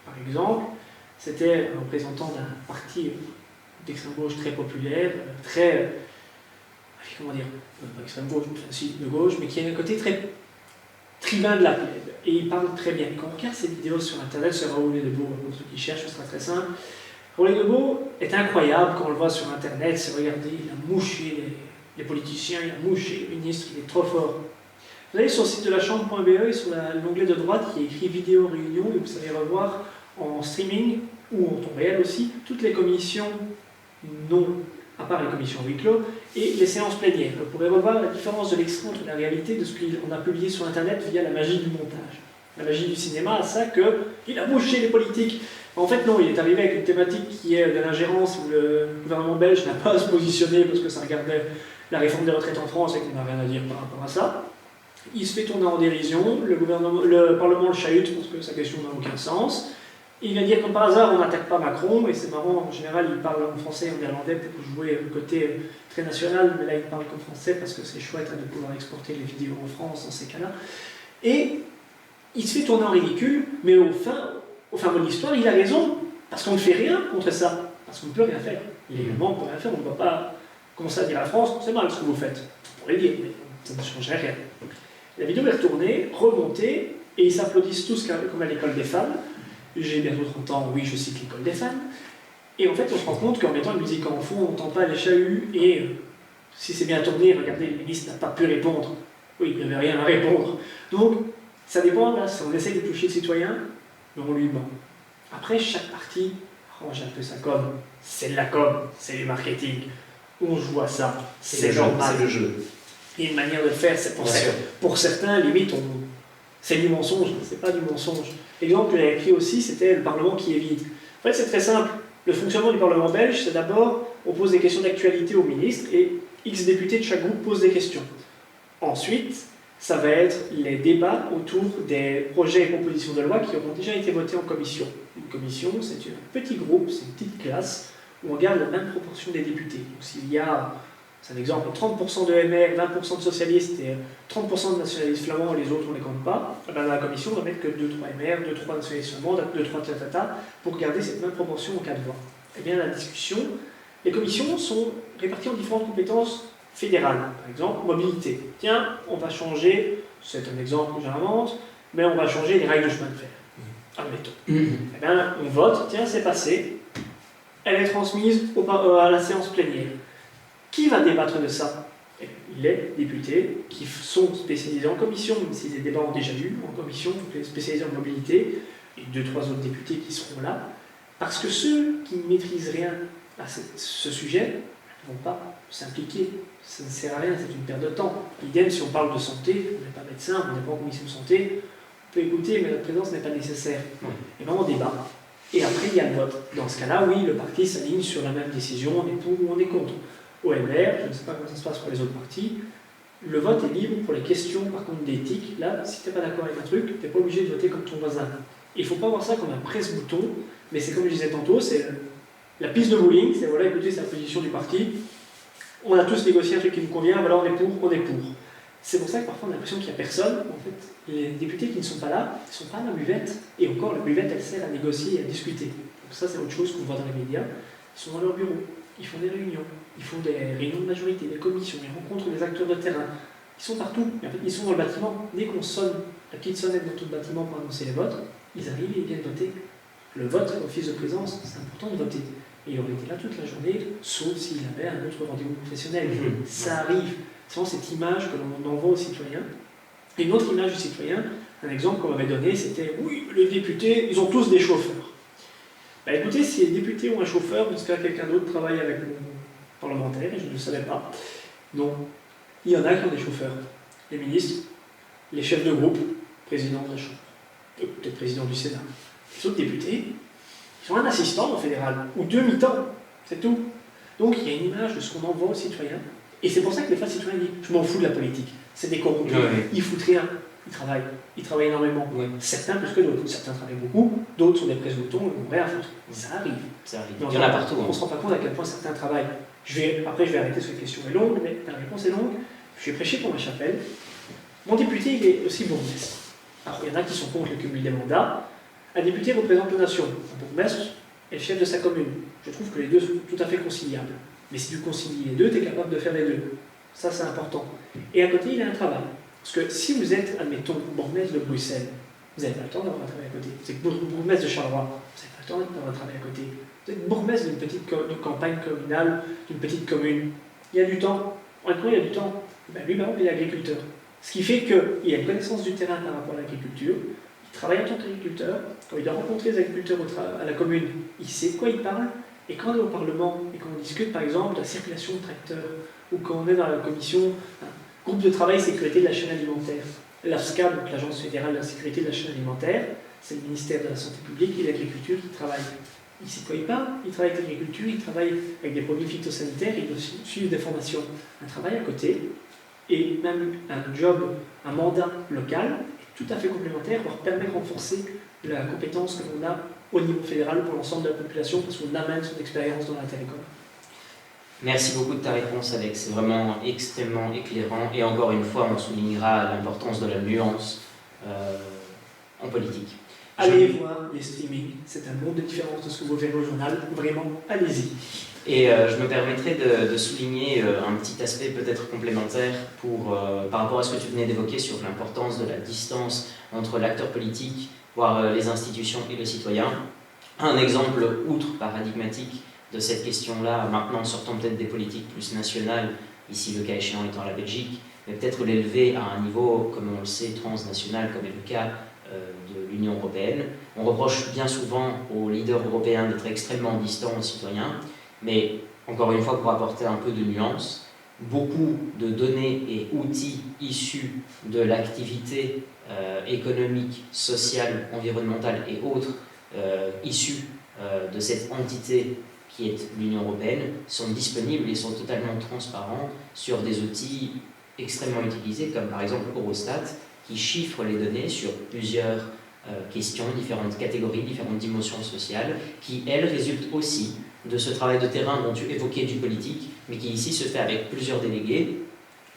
Par exemple, c'était un représentant d'un parti d'extrême gauche très populaire, très... comment dire, pas extrême gauche, si, de gauche, mais qui a un côté très tribun de la plèbe. Et il parle très bien. Quand on regarde ces vidéos sur Internet, sur Raoul Debout, pour ceux qui cherchent, ce sera très simple. Raoul Debout est incroyable quand on le voit sur Internet. C'est regardez, il a mouché les politiciens, il a mouché le ministre, il est trop fort. Vous allez sur le site de la chambre.be et sur l'onglet de droite, il y a écrit vidéo réunion et vous allez revoir en streaming ou en temps réel aussi toutes les commissions non, à part les commissions huis clos, et les séances plénières. Vous pourrez revoir la différence de l'extrait entre la réalité de ce qu'on a publié sur Internet via la magie du montage. La magie du cinéma a ça qu'il a mouché les politiques. En fait, non, il est arrivé avec une thématique qui est de l'ingérence où le gouvernement belge n'a pas à se positionner parce que ça regardait la réforme des retraites en France et qu'on n'a rien à dire par rapport à ça. Il se fait tourner en dérision, le Parlement le chahute parce que sa question n'a aucun sens. Il vient dire comme par hasard on n'attaque pas Macron, et c'est marrant, en général il parle en français et en néerlandais pour jouer le côté très national, mais là il parle qu'en français parce que c'est chouette de pouvoir exporter les vidéos en France dans ces cas-là. Et il se fait tourner en ridicule, mais au fin mot de l'histoire, il a raison, parce qu'on ne fait rien contre ça, parce qu'on ne peut rien faire. Légalement on ne peut rien faire, on ne va pas commencer à dire à la France, c'est mal ce que vous faites. On pourrait le dire, mais ça ne changerait rien. La vidéo est retournée, remontée, et ils s'applaudissent tous comme à l'école des femmes. J'ai bientôt 30 ans, oui, je cite l'école des femmes. Et en fait, on se rend compte qu'en mettant une musique en fond, on n'entend pas les chahuts, et si c'est bien tourné, regardez, le ministre n'a pas pu répondre. Oui, il n'y avait rien à répondre. Donc, ça dépend, là, si on essaie de toucher le citoyen, mais on lui ment. Après, chaque parti Moi j'appelle ça com, c'est de la com, c'est du marketing. On joue à ça, c'est normal. C'est le jeu. Il y a une manière de le faire, c'est pour certains, limite, c'est du mensonge, c'est pas du mensonge. L'exemple que j'avais pris aussi, c'était le Parlement qui est vide. En fait, c'est très simple. Le fonctionnement du Parlement belge, c'est d'abord, on pose des questions d'actualité au ministre et X députés de chaque groupe posent des questions. Ensuite, ça va être les débats autour des projets et propositions de loi qui auront déjà été votés en commission. Une commission, c'est un petit groupe, c'est une petite classe, où on regarde la même proportion des députés. Donc s'il y a, c'est un exemple, 30% de MR, 20% de socialistes et 30% de nationalistes flamands, les autres on ne les compte pas, dans la commission on va mettre que 2-3 MR, 2-3 nationalistes flamands, 2-3 tatata, pour garder cette même proportion en cas de voix. Eh bien la discussion, les commissions sont réparties en différentes compétences fédérales. Par exemple, mobilité. Tiens, on va changer, c'est un exemple que j'invente, mais on va changer les règles de chemin de fer. Admettons. Eh bien, on vote, tiens, c'est passé, elle est transmise à la séance plénière. Qui va débattre de ça? Les députés qui sont spécialisés en commission, même si les débats ont déjà eu en commission, donc spécialisés en mobilité, et 2-3 autres députés qui seront là, parce que ceux qui ne maîtrisent rien à ce sujet ne vont pas s'impliquer. Ça ne sert à rien, c'est une perte de temps. Idem, si on parle de santé, on n'est pas médecin, on n'est pas en commission de santé, on peut écouter, mais notre présence n'est pas nécessaire. Et bien on débat. Et après, il y a le vote. Dans ce cas-là, oui, le parti s'aligne sur la même décision, on est pour ou on est contre. Au MR, je ne sais pas comment ça se passe pour les autres partis, le vote est libre pour les questions, par contre, d'éthique. Là, si tu n'es pas d'accord avec un truc, tu n'es pas obligé de voter comme ton voisin. Il ne faut pas voir ça comme un presse-bouton, mais c'est comme je disais tantôt, c'est la piste de bowling, c'est voilà, écoutez, c'est la position du parti. On a tous négocié un truc qui nous convient, voilà, on est pour, on est pour. C'est pour ça que parfois on a l'impression qu'il n'y a personne. En fait, les députés qui ne sont pas là, ils ne sont pas à la buvette. Et encore, la buvette, elle sert à négocier et à discuter. Donc ça, c'est autre chose qu'on voit dans les médias. Ils sont dans leur bureau, ils font des réunions, ils font des réunions de majorité, des commissions, ils rencontrent des acteurs de terrain. Ils sont partout, mais en fait, ils sont dans le bâtiment. Dès qu'on sonne la petite sonnette dans tout le bâtiment pour annoncer les votes, ils arrivent et ils viennent voter. Le vote, office de présence, c'est important de voter. Et il aurait été là toute la journée, sauf s'il avait un autre rendez-vous professionnel. Ça arrive. C'est vraiment cette image que l'on envoie aux citoyens. Et une autre image du citoyen, un exemple qu'on m'avait donné, c'était oui, les députés, ils ont tous des chauffeurs. Bah écoutez, si les députés ont un chauffeur, parce que quelqu'un d'autre travaille avec le parlementaire, et je ne le savais pas. Donc, il y en a qui ont des chauffeurs. Les ministres, les chefs de groupe, président de la Chambre, peut-être président du Sénat. Les autres députés, ils ont un assistant au fédéral, ou 2 mi-temps, c'est tout. Donc il y a une image de ce qu'on envoie aux citoyens, et c'est pour ça que les fois les citoyens disent « je m'en fous de la politique, c'est des corrompus, ils foutent rien, ils travaillent énormément. Certains plus que d'autres, certains travaillent beaucoup, d'autres sont des presse-boutons, ils n'ont rien à foutre. Ça arrive. Il y en a partout. On ne se rend pas compte à quel point certains travaillent. Après je vais arrêter, cette question est longue, mais la réponse est longue. Je vais prêcher pour ma chapelle. Mon député, il est aussi bourgmestre. Alors il y en a qui sont contre le cumul des mandats. Un député représente la nation. Un bourgmestre est le chef de sa commune. Je trouve que les deux sont tout à fait conciliables. Mais si tu concilies les deux, tu es capable de faire les deux. Ça, c'est important. Et à côté, il a un travail. Parce que si vous êtes, admettons, bourgmestre de Bruxelles, vous n'avez pas le temps d'avoir un travail à côté. Vous êtes bourgmestre de Charleroi, vous n'avez pas le temps d'avoir un travail à côté. Vous êtes bourgmestre d'une petite campagne communale, d'une petite commune. Il y a du temps. Honnêtement, il y a du temps. Ben, lui, par exemple, il est agriculteur. Ce qui fait qu'il a une connaissance du terrain par rapport à l'agriculture. Il travaille en tant qu'agriculteur. Quand il doit rencontrer les agriculteurs à la commune, il sait de quoi il parle. Et quand on est au Parlement et qu'on discute par exemple de la circulation de tracteurs, ou quand on est dans la commission groupe de travail sécurité de la chaîne alimentaire, l'AFSCA, donc l'Agence fédérale de la sécurité de la chaîne alimentaire, c'est le ministère de la Santé publique et de l'Agriculture qui travaille. Il sait de quoi il parle, il travaille avec l'agriculture, il travaille avec des produits phytosanitaires, il doit suivre des formations. Un travail à côté, et même un job, un mandat local, est tout à fait complémentaire, voire permet de renforcer la compétence que l'on a au niveau fédéral pour l'ensemble de la population, parce qu'on amène son expérience dans la télécom. Merci beaucoup de ta réponse, Alex. C'est vraiment extrêmement éclairant. Et encore une fois, on soulignera l'importance de la nuance en politique. Allez voir les streamings. C'est un monde de différence de ce que vous verrez au journal. Vraiment, allez-y. Et je me permettrai de souligner un petit aspect peut-être complémentaire par rapport à ce que tu venais d'évoquer sur l'importance de la distance entre l'acteur politique, voire les institutions et le citoyen. Un exemple outre paradigmatique de cette question-là, maintenant sortant peut-être des politiques plus nationales, ici le cas échéant étant la Belgique, mais peut-être l'élever à un niveau, comme on le sait, transnational, comme est le cas de l'Union européenne. On reproche bien souvent aux leaders européens d'être extrêmement distants aux citoyens, mais encore une fois, pour apporter un peu de nuance, beaucoup de données et outils issus de l'activité économique, sociale, environnementale et autres issus de cette entité qui est l'Union européenne sont disponibles et sont totalement transparents sur des outils extrêmement utilisés, comme par exemple Eurostat, qui chiffre les données sur plusieurs questions, différentes catégories, différentes dimensions sociales, qui, elles, résultent aussi de ce travail de terrain dont tu évoquais du politique, mais qui ici se fait avec plusieurs délégués,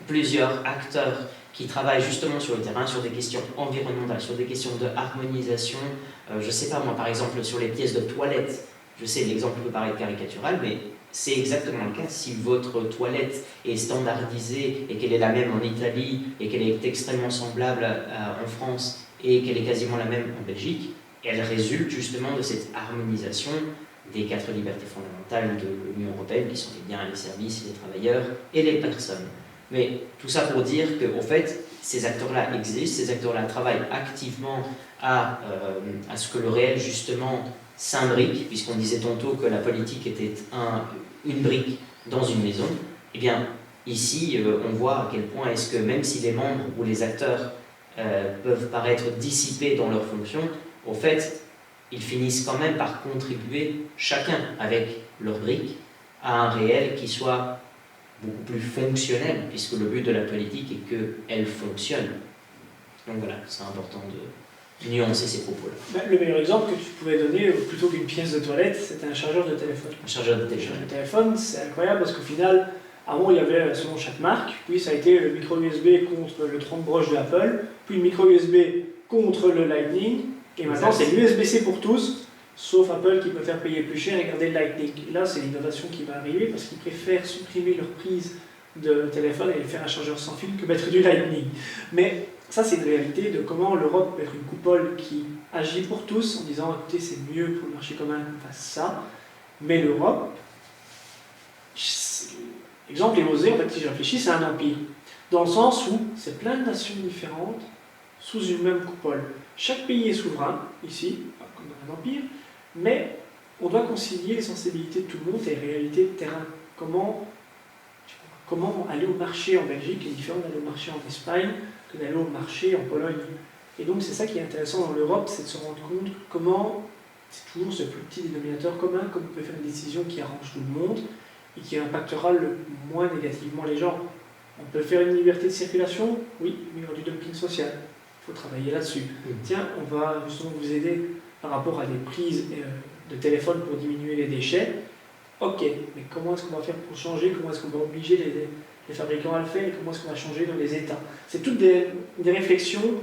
plusieurs acteurs qui travaillent justement sur le terrain, sur des questions environnementales, sur des questions de harmonisation, je ne sais pas moi, par exemple sur les pièces de toilette. Je sais, l'exemple peut paraître caricatural, mais c'est exactement le cas. Si votre toilette est standardisée et qu'elle est la même en Italie et qu'elle est extrêmement semblable en France et qu'elle est quasiment la même en Belgique, elle résulte justement de cette harmonisation des 4 libertés fondamentales de l'Union européenne, qui sont les biens, les services, les travailleurs et les personnes. Mais tout ça pour dire qu'au fait, ces acteurs-là existent, ces acteurs-là travaillent activement à ce que le réel, justement, s'imbrique, puisqu'on disait tantôt que la politique était une brique dans une maison. Eh bien, ici, on voit à quel point est-ce que même si les membres ou les acteurs peuvent paraître dissipés dans leurs fonctions, au fait, ils finissent quand même par contribuer, chacun avec leur brique, à un réel qui soit beaucoup plus fonctionnel, puisque le but de la politique est qu'elle fonctionne. Donc voilà, c'est important de nuancer ces propos-là. Le meilleur exemple que tu pouvais donner, plutôt qu'une pièce de toilette, c'était un chargeur de téléphone. Un chargeur de téléphone. Un chargeur de téléphone, c'est incroyable parce qu'au final, avant il y avait selon chaque marque, puis ça a été le micro USB contre le 30 broches de Apple, puis le micro USB contre le Lightning, et maintenant c'est l'USB-C pour tous, sauf Apple qui peut faire payer plus cher et garder le Lightning. Et là, c'est l'innovation qui va arriver parce qu'ils préfèrent supprimer leur prise de téléphone et faire un chargeur sans fil que mettre du Lightning. Mais ça, c'est une réalité de comment l'Europe peut être une coupole qui agit pour tous en disant écoutez, c'est mieux pour le marché commun qu'on fasse ça. Mais l'Europe, exemple est en fait, si je réfléchis, c'est un empire. Dans le sens où c'est plein de nations différentes sous une même coupole. Chaque pays est souverain, ici, comme dans un empire, mais on doit concilier les sensibilités de tout le monde et les réalités de terrain. Comment aller au marché en Belgique est différent d'aller au marché en Espagne que d'aller au marché en Pologne. Et donc c'est ça qui est intéressant dans l'Europe, c'est de se rendre compte comment c'est toujours ce plus petit dénominateur commun, comme on peut faire une décision qui arrange tout le monde et qui impactera le moins négativement les gens. On peut faire une liberté de circulation, oui, mais il y aura du dumping social. Il faut travailler là-dessus. Tiens, on va justement vous aider par rapport à des prises de téléphone pour diminuer les déchets. Ok, mais comment est-ce qu'on va faire pour changer? Comment est-ce qu'on va obliger les fabricants à le faire? Et comment est-ce qu'on va changer dans les États? C'est toutes des réflexions.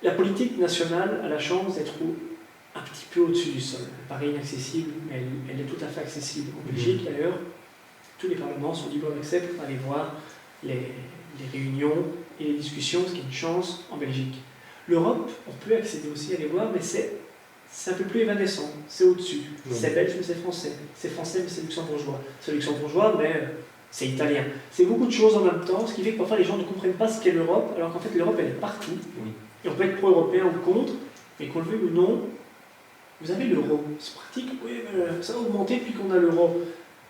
La politique nationale a la chance d'être un petit peu au-dessus du sol. Elle paraît inaccessible, mais elle est tout à fait accessible. En Belgique, d'ailleurs, tous les parlements sont libres d'accès pour aller voir les réunions et les discussions, ce qui est une chance en Belgique. L'Europe, on peut accéder aussi à les voir, mais c'est un peu plus évanescent, c'est au-dessus. C'est belge, mais c'est français. C'est français, mais c'est luxembourgeois. C'est luxembourgeois, mais c'est italien. C'est beaucoup de choses en même temps, ce qui fait que parfois les gens ne comprennent pas ce qu'est l'Europe, alors qu'en fait l'Europe, elle est partout. Oui. Et on peut être pro-européen ou contre, mais qu'on le veuille ou non, vous avez l'euro. C'est pratique, oui, mais ça a augmenté depuis qu'on a l'euro.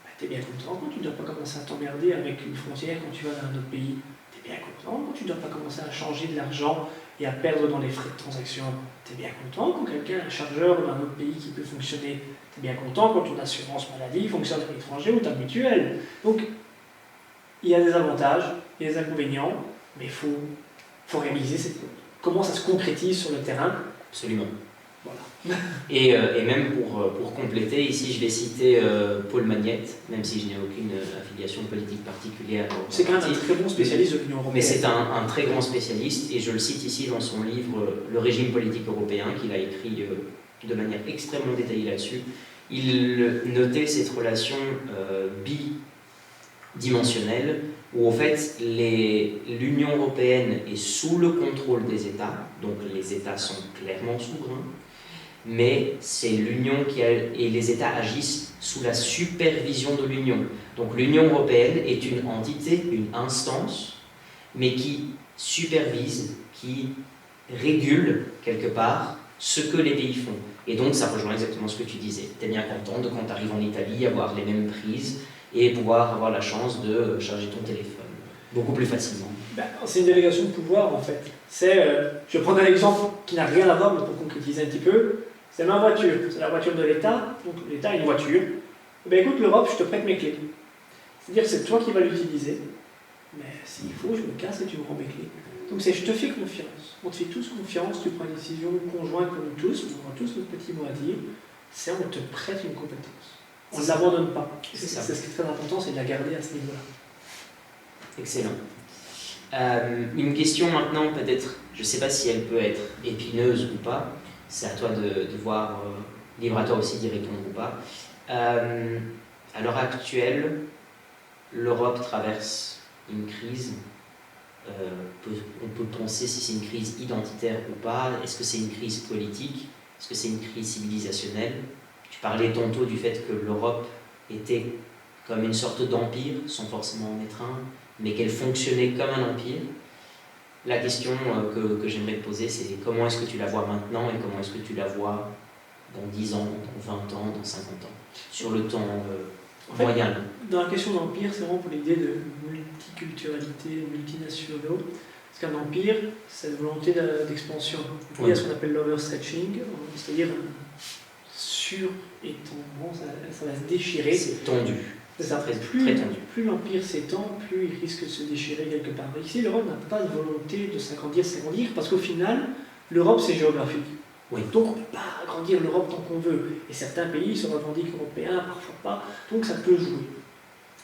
Bah, t'es bien content quand tu ne dois pas commencer à t'emmerder avec une frontière quand tu vas dans un autre pays. T'es bien content quand tu ne dois pas commencer à changer de l'argent et à perdre dans les frais de transaction. T'es bien content quand quelqu'un a un chargeur d'un autre pays qui peut fonctionner. T'es bien content quand ton assurance maladie fonctionne à l'étranger ou ta mutuelle. Donc, il y a des avantages, il y a des inconvénients, mais il faut réaliser comment ça se concrétise sur le terrain. Absolument. Voilà. Et même pour compléter, ici je vais citer Paul Magnette, même si je n'ai aucune affiliation politique particulière. C'est quand même un très bon spécialiste de l'Union européenne. Mais c'est un très grand spécialiste, et je le cite ici dans son livre Le régime politique européen, qu'il a écrit de manière extrêmement détaillée là-dessus. Il notait cette relation bidimensionnelle, où en fait l'Union européenne est sous le contrôle des États, donc les États sont clairement souverains, mais c'est l'Union et les États agissent sous la supervision de l'Union. Donc l'Union européenne est une entité, une instance, mais qui supervise, qui régule quelque part ce que les pays font. Et donc ça rejoint exactement ce que tu disais. Tu es bien content de quand tu arrives en Italie avoir les mêmes prises et pouvoir avoir la chance de charger ton téléphone beaucoup plus facilement. C'est une délégation de pouvoir en fait. Je vais prendre un exemple qui n'a rien à voir, mais pour concrétiser un petit peu. C'est ma voiture, c'est la voiture de l'État, donc l'État a une voiture. Écoute l'Europe, je te prête mes clés. C'est-à-dire que c'est toi qui vas l'utiliser, mais s'il faut, je me casse et tu me rends mes clés. Donc je te fais confiance, on te fait tous confiance, tu prends une décision conjointe comme nous tous, on aura tous notre petit mot à dire, c'est on te prête une compétence. On ne l'abandonne pas. C'est ce qui est très important, c'est de la garder à ce niveau-là. Excellent. Une question maintenant, peut-être, je ne sais pas si elle peut être épineuse ou pas, c'est à toi de voir, libre à toi aussi d'y répondre ou pas. À l'heure actuelle, l'Europe traverse une crise. On peut penser si c'est une crise identitaire ou pas. Est-ce que c'est une crise politique? Est-ce que c'est une crise civilisationnelle? Tu parlais tantôt du fait que l'Europe était comme une sorte d'empire, sans forcément en être un, mais qu'elle fonctionnait comme un empire. La question que j'aimerais te poser, c'est comment est-ce que tu la vois maintenant et comment est-ce que tu la vois dans 10 ans, dans 20 ans, dans 50 ans, sur le temps moyen. Dans la question d'empire, c'est vraiment pour l'idée de multiculturalité, multinationaux. Parce qu'un empire, c'est une volonté d'expansion. Il y a ce qu'on appelle l'overstretching, c'est-à-dire sur-étendement, ça va se déchirer. C'est tendu. C'est ça. Très tendu. Plus l'empire s'étend, plus il risque de se déchirer quelque part. Ici, l'Europe n'a pas de volonté de s'agrandir, parce qu'au final, l'Europe, c'est géographique. Oui. Donc on ne peut pas agrandir l'Europe tant qu'on veut. Et certains pays se revendiquent européens, parfois pas, donc ça peut jouer.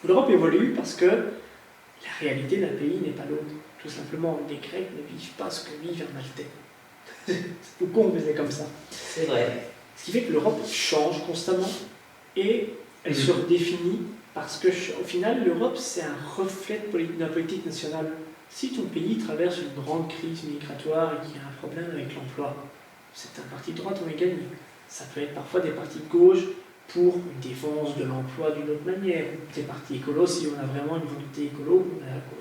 L'Europe évolue parce que la réalité d'un pays n'est pas l'autre. Tout simplement, les Grecs ne vivent pas ce que vivent un Maltais. C'est tout con, mais c'est comme ça. C'est vrai. Ce qui fait que l'Europe change constamment et elle se redéfinit parce que, au final, l'Europe, c'est un reflet de la politique nationale. Si ton pays traverse une grande crise migratoire et qu'il y a un problème avec l'emploi, c'est un parti de droite, on est gagné. Ça peut être parfois des partis de gauche pour une défense de l'emploi d'une autre manière, ou des partis écolos si on a vraiment une volonté écolo,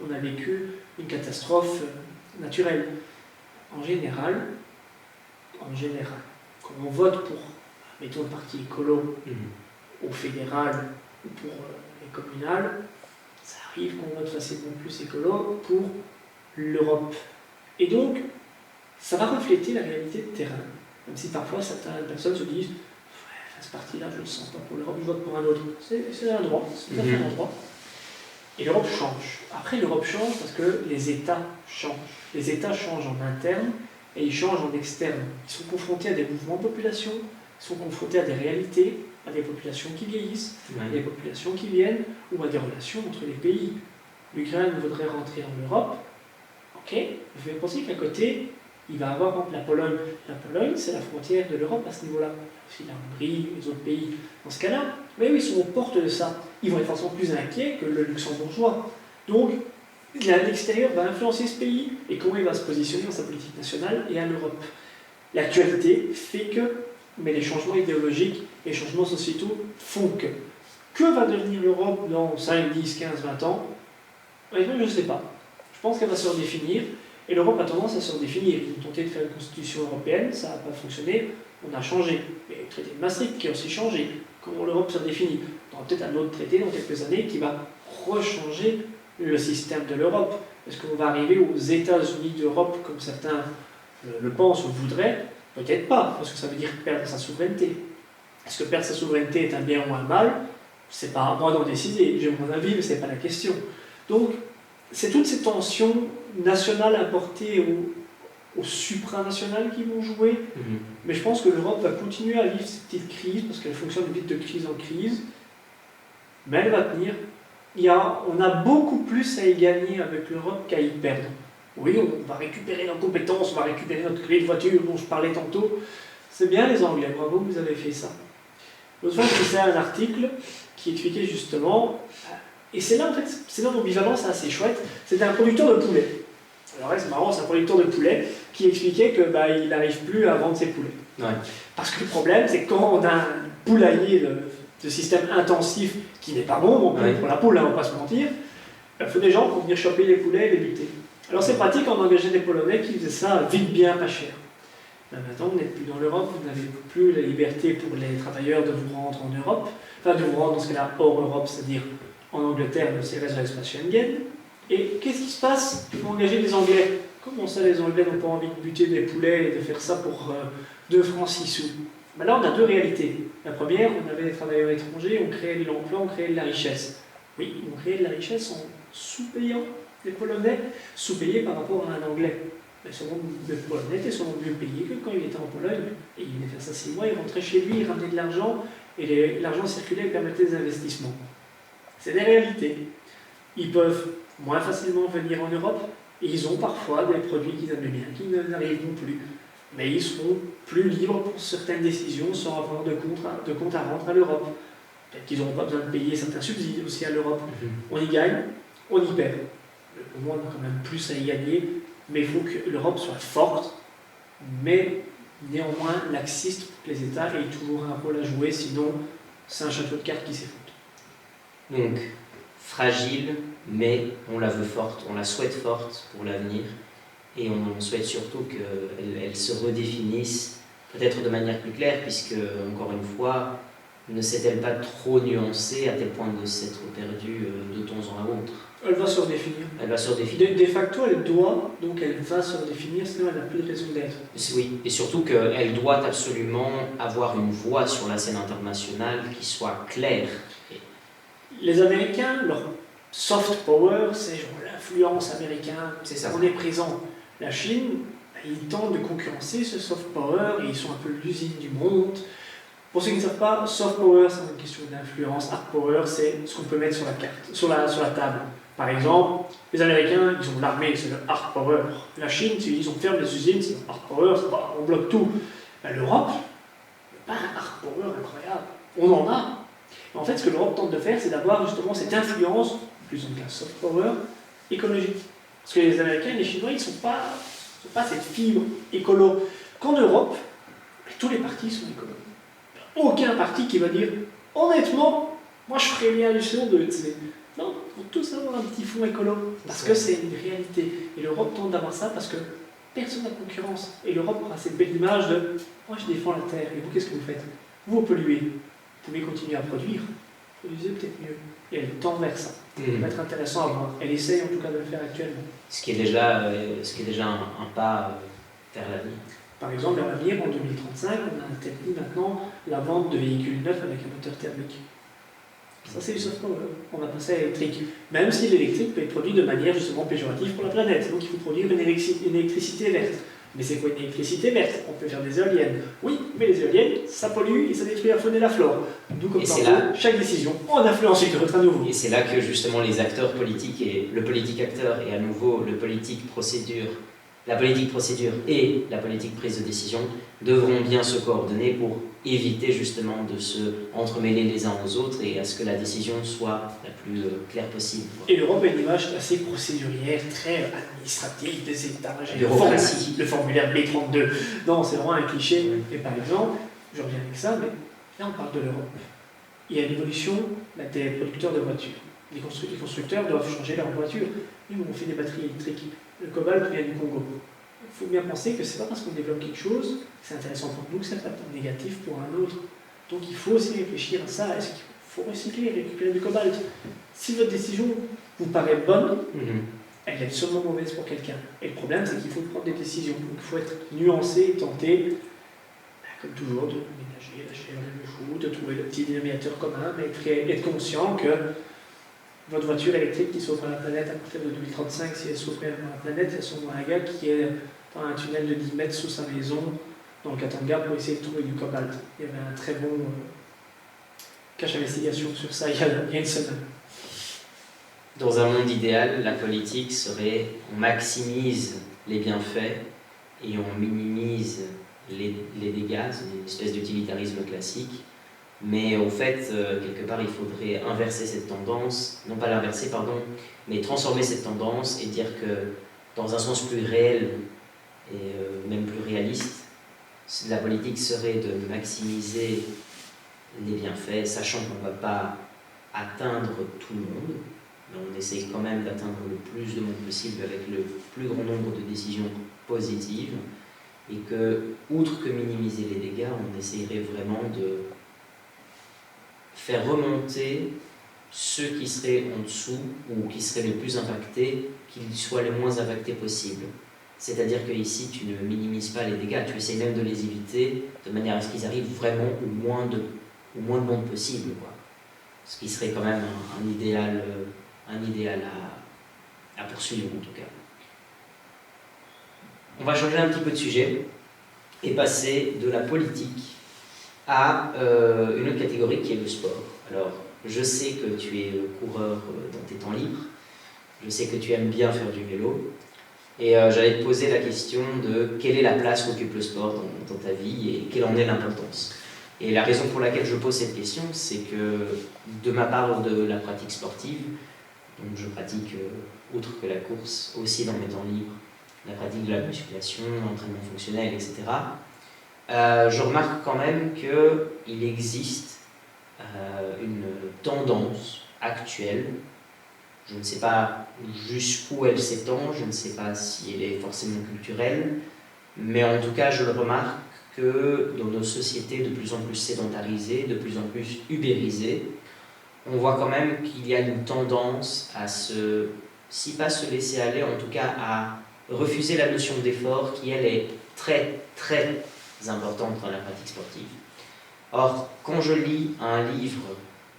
on a vécu une catastrophe naturelle. En général, quand on vote pour, mettons, le parti écolo au fédéral ou pour les communales, ça arrive qu'on vote facilement plus écolo pour l'Europe. Et donc, ça va refléter la réalité de terrain. Même si parfois certaines personnes se disent ce parti-là, je ne le sens pas pour l'Europe, je vote pour un autre. C'est un droit, c'est tout à fait un droit. Et l'Europe change. Après, l'Europe change parce que les États changent. Les États changent en interne et ils changent en externe. Ils sont confrontés à des mouvements de population, ils sont confrontés à des réalités, à des populations qui vieillissent, à des populations qui viennent, ou à des relations entre les pays. L'Ukraine voudrait rentrer en Europe. Ok, vous pouvez penser qu'à côté, il va avoir par exemple la Pologne. La Pologne, c'est la frontière de l'Europe à ce niveau-là. Aussi la Hongrie, les autres pays. Dans ce cas-là, mais oui, ils sont aux portes de ça. Ils vont être forcément plus inquiets que le luxembourgeois. Donc, l'extérieur va influencer ce pays et comment il va se positionner dans sa politique nationale et à l'Europe. L'actualité fait que, mais les changements idéologiques et les changements sociétaux font que. Que va devenir l'Europe dans 5, 10, 15, 20 ans? Honnêtement, je ne sais pas. Je pense qu'elle va se redéfinir. Et l'Europe a tendance à se redéfinir. Ils ont tenté de faire une constitution européenne, ça n'a pas fonctionné, on a changé. Mais le traité de Maastricht qui a aussi changé. Comment l'Europe se définit? On aura peut-être un autre traité dans quelques années qui va rechanger le système de l'Europe. Est-ce qu'on va arriver aux États-Unis d'Europe comme certains le pensent ou voudraient? Peut-être pas, parce que ça veut dire perdre sa souveraineté. Est-ce que perdre sa souveraineté est un bien ou un mal? C'est pas à moi d'en décider. J'ai mon avis, mais ce n'est pas la question. Donc, c'est toutes ces tensions nationales importées au supranational qui vont jouer. Mais je pense que l'Europe va continuer à vivre ces petites crises, parce qu'elle fonctionne vite de crise en crise. Mais elle va tenir. On a beaucoup plus à y gagner avec l'Europe qu'à y perdre. Oui, on va récupérer nos compétences, on va récupérer notre clé de voiture dont je parlais tantôt. C'est bien les Anglais, bravo, vous avez fait ça. L'autre fois, je lisais un article qui expliquait justement, et c'est là en fait, c'est là l'ambivalence assez chouette, c'était un producteur de poulet. Alors là, c'est marrant, c'est un producteur de poulet qui expliquait que il n'arrive plus à vendre ses poulets. Ouais. Parce que le problème, c'est que quand on a un poulailler de système intensif qui n'est pas bon, pour la poule, on ne va pas se mentir, il faut des gens pour venir choper les poulets et les buter. Alors c'est pratique, on engageait des Polonais qui faisaient ça vite bien, pas cher. Ben maintenant, vous n'êtes plus dans l'Europe, vous n'avez plus la liberté pour les travailleurs de vous rendre en Europe, enfin de vous rendre dans ce cas-là hors Europe, c'est-à-dire en Angleterre, mais aussi le reste de l'espace Schengen. Et qu'est-ce qui se passe? Il faut engager des Anglais. Comment ça, les Anglais n'ont pas envie de buter des poulets et de faire ça pour 2 francs 6 sous? Ben là, on a 2 réalités. La première, on avait des travailleurs étrangers, on créait de l'emploi, on créait de la richesse. Oui, on créait de la richesse en sous-payant les Polonais, sous-payés par rapport à un Anglais. Mais le Polonais était souvent mieux payé que quand il était en Pologne. Et il venait faire ça 6 mois, il rentrait chez lui, il ramenait de l'argent, et l'argent circulait et permettait des investissements. C'est des réalités. Ils peuvent moins facilement venir en Europe, et ils ont parfois des produits qu'ils aiment bien, qui n'arriveront plus. Mais ils seront plus libres pour certaines décisions sans avoir de compte à rendre à l'Europe. Peut-être qu'ils n'auront pas besoin de payer certains subsides aussi à l'Europe. On y gagne, on y perd. Au moins, on a quand même plus à y gagner, mais il faut que l'Europe soit forte, mais néanmoins laxiste pour que les États aient toujours un rôle à jouer, sinon c'est un château de cartes qui s'effondre. Donc, fragile, mais on la veut forte, on la souhaite forte pour l'avenir, et on souhaite surtout qu'elle se redéfinisse, peut-être de manière plus claire, puisque, encore une fois, ne s'est-elle pas trop nuancée à tel point de s'être perdue de temps en autre? Elle va se redéfinir. Elle va se redéfinir. De facto, elle doit, donc elle va se redéfinir, sinon elle n'a plus de raison d'être. Oui, et surtout qu'elle doit absolument avoir une voix sur la scène internationale qui soit claire. Les Américains, leur soft power, c'est genre l'influence américaine, C'est ça. on est présent. La Chine, ils tentent de concurrencer ce soft power et ils sont un peu l'usine du monde. Pour ceux qui ne savent pas, soft power, c'est une question d'influence. Hard power, c'est ce qu'on peut mettre sur la carte, sur la table. Par exemple, les Américains, ils ont l'armée, c'est le hard power. La Chine, ils ont ferme les usines, c'est le hard power, on bloque tout. Ben, l'Europe, pas un hard power incroyable. On en a. Mais en fait, ce que l'Europe tente de faire, c'est d'avoir justement cette influence, plus en cas soft power, écologique. Parce que les Américains et les Chinois, ils ne sont pas cette fibre écolo. Qu'en Europe, tous les partis sont écolos. Aucun parti qui va dire honnêtement, moi je ferais bien du CO2. Non, il faut tous avoir un petit fond écolo, parce que c'est une réalité. Et l'Europe tente d'avoir ça parce que personne n'a concurrence. Et l'Europe aura cette belle image de moi je défends la terre, et vous qu'est-ce que vous faites? Vous polluez, vous pouvez continuer à produire, produisez peut-être mieux. Et elle tend vers ça. Ça va être intéressant à voir. Elle essaye en tout cas de le faire actuellement. Ce qui est déjà un pas vers l'avenir. Par exemple, à l'avenir, en 2035, on a interdit maintenant la vente de véhicules neufs avec un moteur thermique. Ça, c'est du soft power. On va passer à l'électrique. Même si l'électrique peut être produit de manière justement péjorative pour la planète. Donc il faut produire une électricité verte. Mais c'est quoi une électricité verte? On peut faire des éoliennes. Oui, mais les éoliennes, ça pollue et ça détruit la faune et la flore. D'où, comme tantôt, chaque décision en influence une autre à nouveau. Et c'est là que justement les acteurs politiques, et le politique acteur et à nouveau le politique procédure, la politique procédure et la politique prise de décision devront bien se coordonner pour éviter justement de se entremêler les uns aux autres et à ce que la décision soit la plus claire possible. Et l'Europe a une image assez procédurière, très administrative des États. Le formulaire B32. Non, c'est vraiment un cliché. Et par exemple, je reviens avec ça, mais là on parle de l'Europe. Il y a une évolution des producteurs de voitures. Les constructeurs doivent changer leurs voitures. Nous, on fait des batteries électriques. Le cobalt vient du Congo. Il faut bien penser que ce n'est pas parce qu'on développe quelque chose que c'est intéressant pour nous que c'est pas négatif pour un autre. Donc il faut aussi réfléchir à ça. Est-ce qu'il faut recycler, récupérer du cobalt? Si votre décision vous paraît bonne, elle est sûrement mauvaise pour quelqu'un. Et le problème, c'est qu'il faut prendre des décisions. Donc il faut être nuancé et tenter, comme toujours, de ménager la chair et le chou, de trouver le petit dénominateur commun, mais être conscient que votre voiture électrique qui sauve la planète à partir de 2035, si elle sauve la planète, elle sauve un gars qui est dans un tunnel de 10 mètres sous sa maison, dans le Katanga, pour essayer de trouver du cobalt. Il y avait un très bon cache investigation sur ça il y a une semaine. Dans un monde idéal, la politique serait on maximise les bienfaits et on minimise les dégâts, c'est une espèce d'utilitarisme classique. Mais au fait, quelque part, il faudrait inverser cette tendance, non pas l'inverser, pardon, mais transformer cette tendance et dire que, dans un sens plus réel et même plus réaliste, la politique serait de maximiser les bienfaits, sachant qu'on ne va pas atteindre tout le monde, mais on essaye quand même d'atteindre le plus de monde possible avec le plus grand nombre de décisions positives, et que, outre que minimiser les dégâts, on essayerait vraiment de faire remonter ceux qui seraient en dessous ou qui seraient les plus impactés, qu'ils soient les moins impactés possibles. C'est-à-dire que ici, tu ne minimises pas les dégâts, tu essaies même de les éviter de manière à ce qu'ils arrivent vraiment au moins de monde possible, quoi. Ce qui serait quand même un idéal à poursuivre en tout cas. On va changer un petit peu de sujet et passer de la politique à une autre catégorie qui est le sport. Alors, je sais que tu es coureur dans tes temps libres, je sais que tu aimes bien faire du vélo, et j'allais te poser la question de quelle est la place qu'occupe le sport dans ta vie et quelle en est l'importance. Et la raison pour laquelle je pose cette question, c'est que de ma part de la pratique sportive, donc je pratique, outre que la course, aussi dans mes temps libres, la pratique de la musculation, l'entraînement fonctionnel, etc. Je remarque quand même qu'il existe une tendance actuelle, je ne sais pas jusqu'où elle s'étend, je ne sais pas si elle est forcément culturelle, mais en tout cas je le remarque que dans nos sociétés de plus en plus sédentarisées, de plus en plus ubérisées, on voit quand même qu'il y a une tendance à si pas se laisser aller, en tout cas à refuser la notion d'effort qui, elle, est très, très importante dans la pratique sportive. Or, quand je lis un livre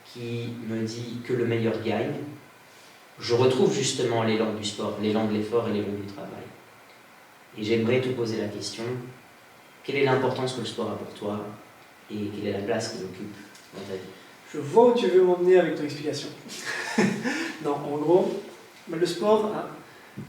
qui me dit que le meilleur gagne, je retrouve justement l'élan du sport, l'élan de l'effort et l'élan du travail. Et j'aimerais te poser la question, quelle est l'importance que le sport a pour toi et quelle est la place qu'il occupe dans ta vie? Je vois où tu veux m'emmener avec ton explication. Non, en gros, le sport a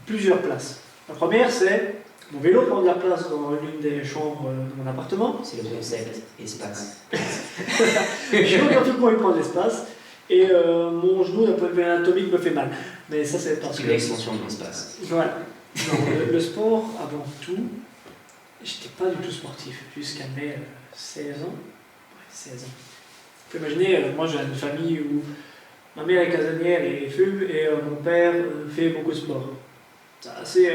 plusieurs places. La première, c'est mon vélo prend de la place dans l'une des chambres de mon appartement. C'est le concept espace. Je regarde tout comment il prend de l'espace. Et mon genou d'un point de vue anatomique me fait mal. Mais ça, c'est parce que... C'est une extension de l'espace. Voilà. Non, le sport, avant tout, j'étais pas du tout sportif jusqu'à mes 16 ans. Ouais, 16 ans. Vous pouvez imaginer, moi j'ai une famille où ma mère est casanière et fume, et mon père fait beaucoup de sport. C'est assez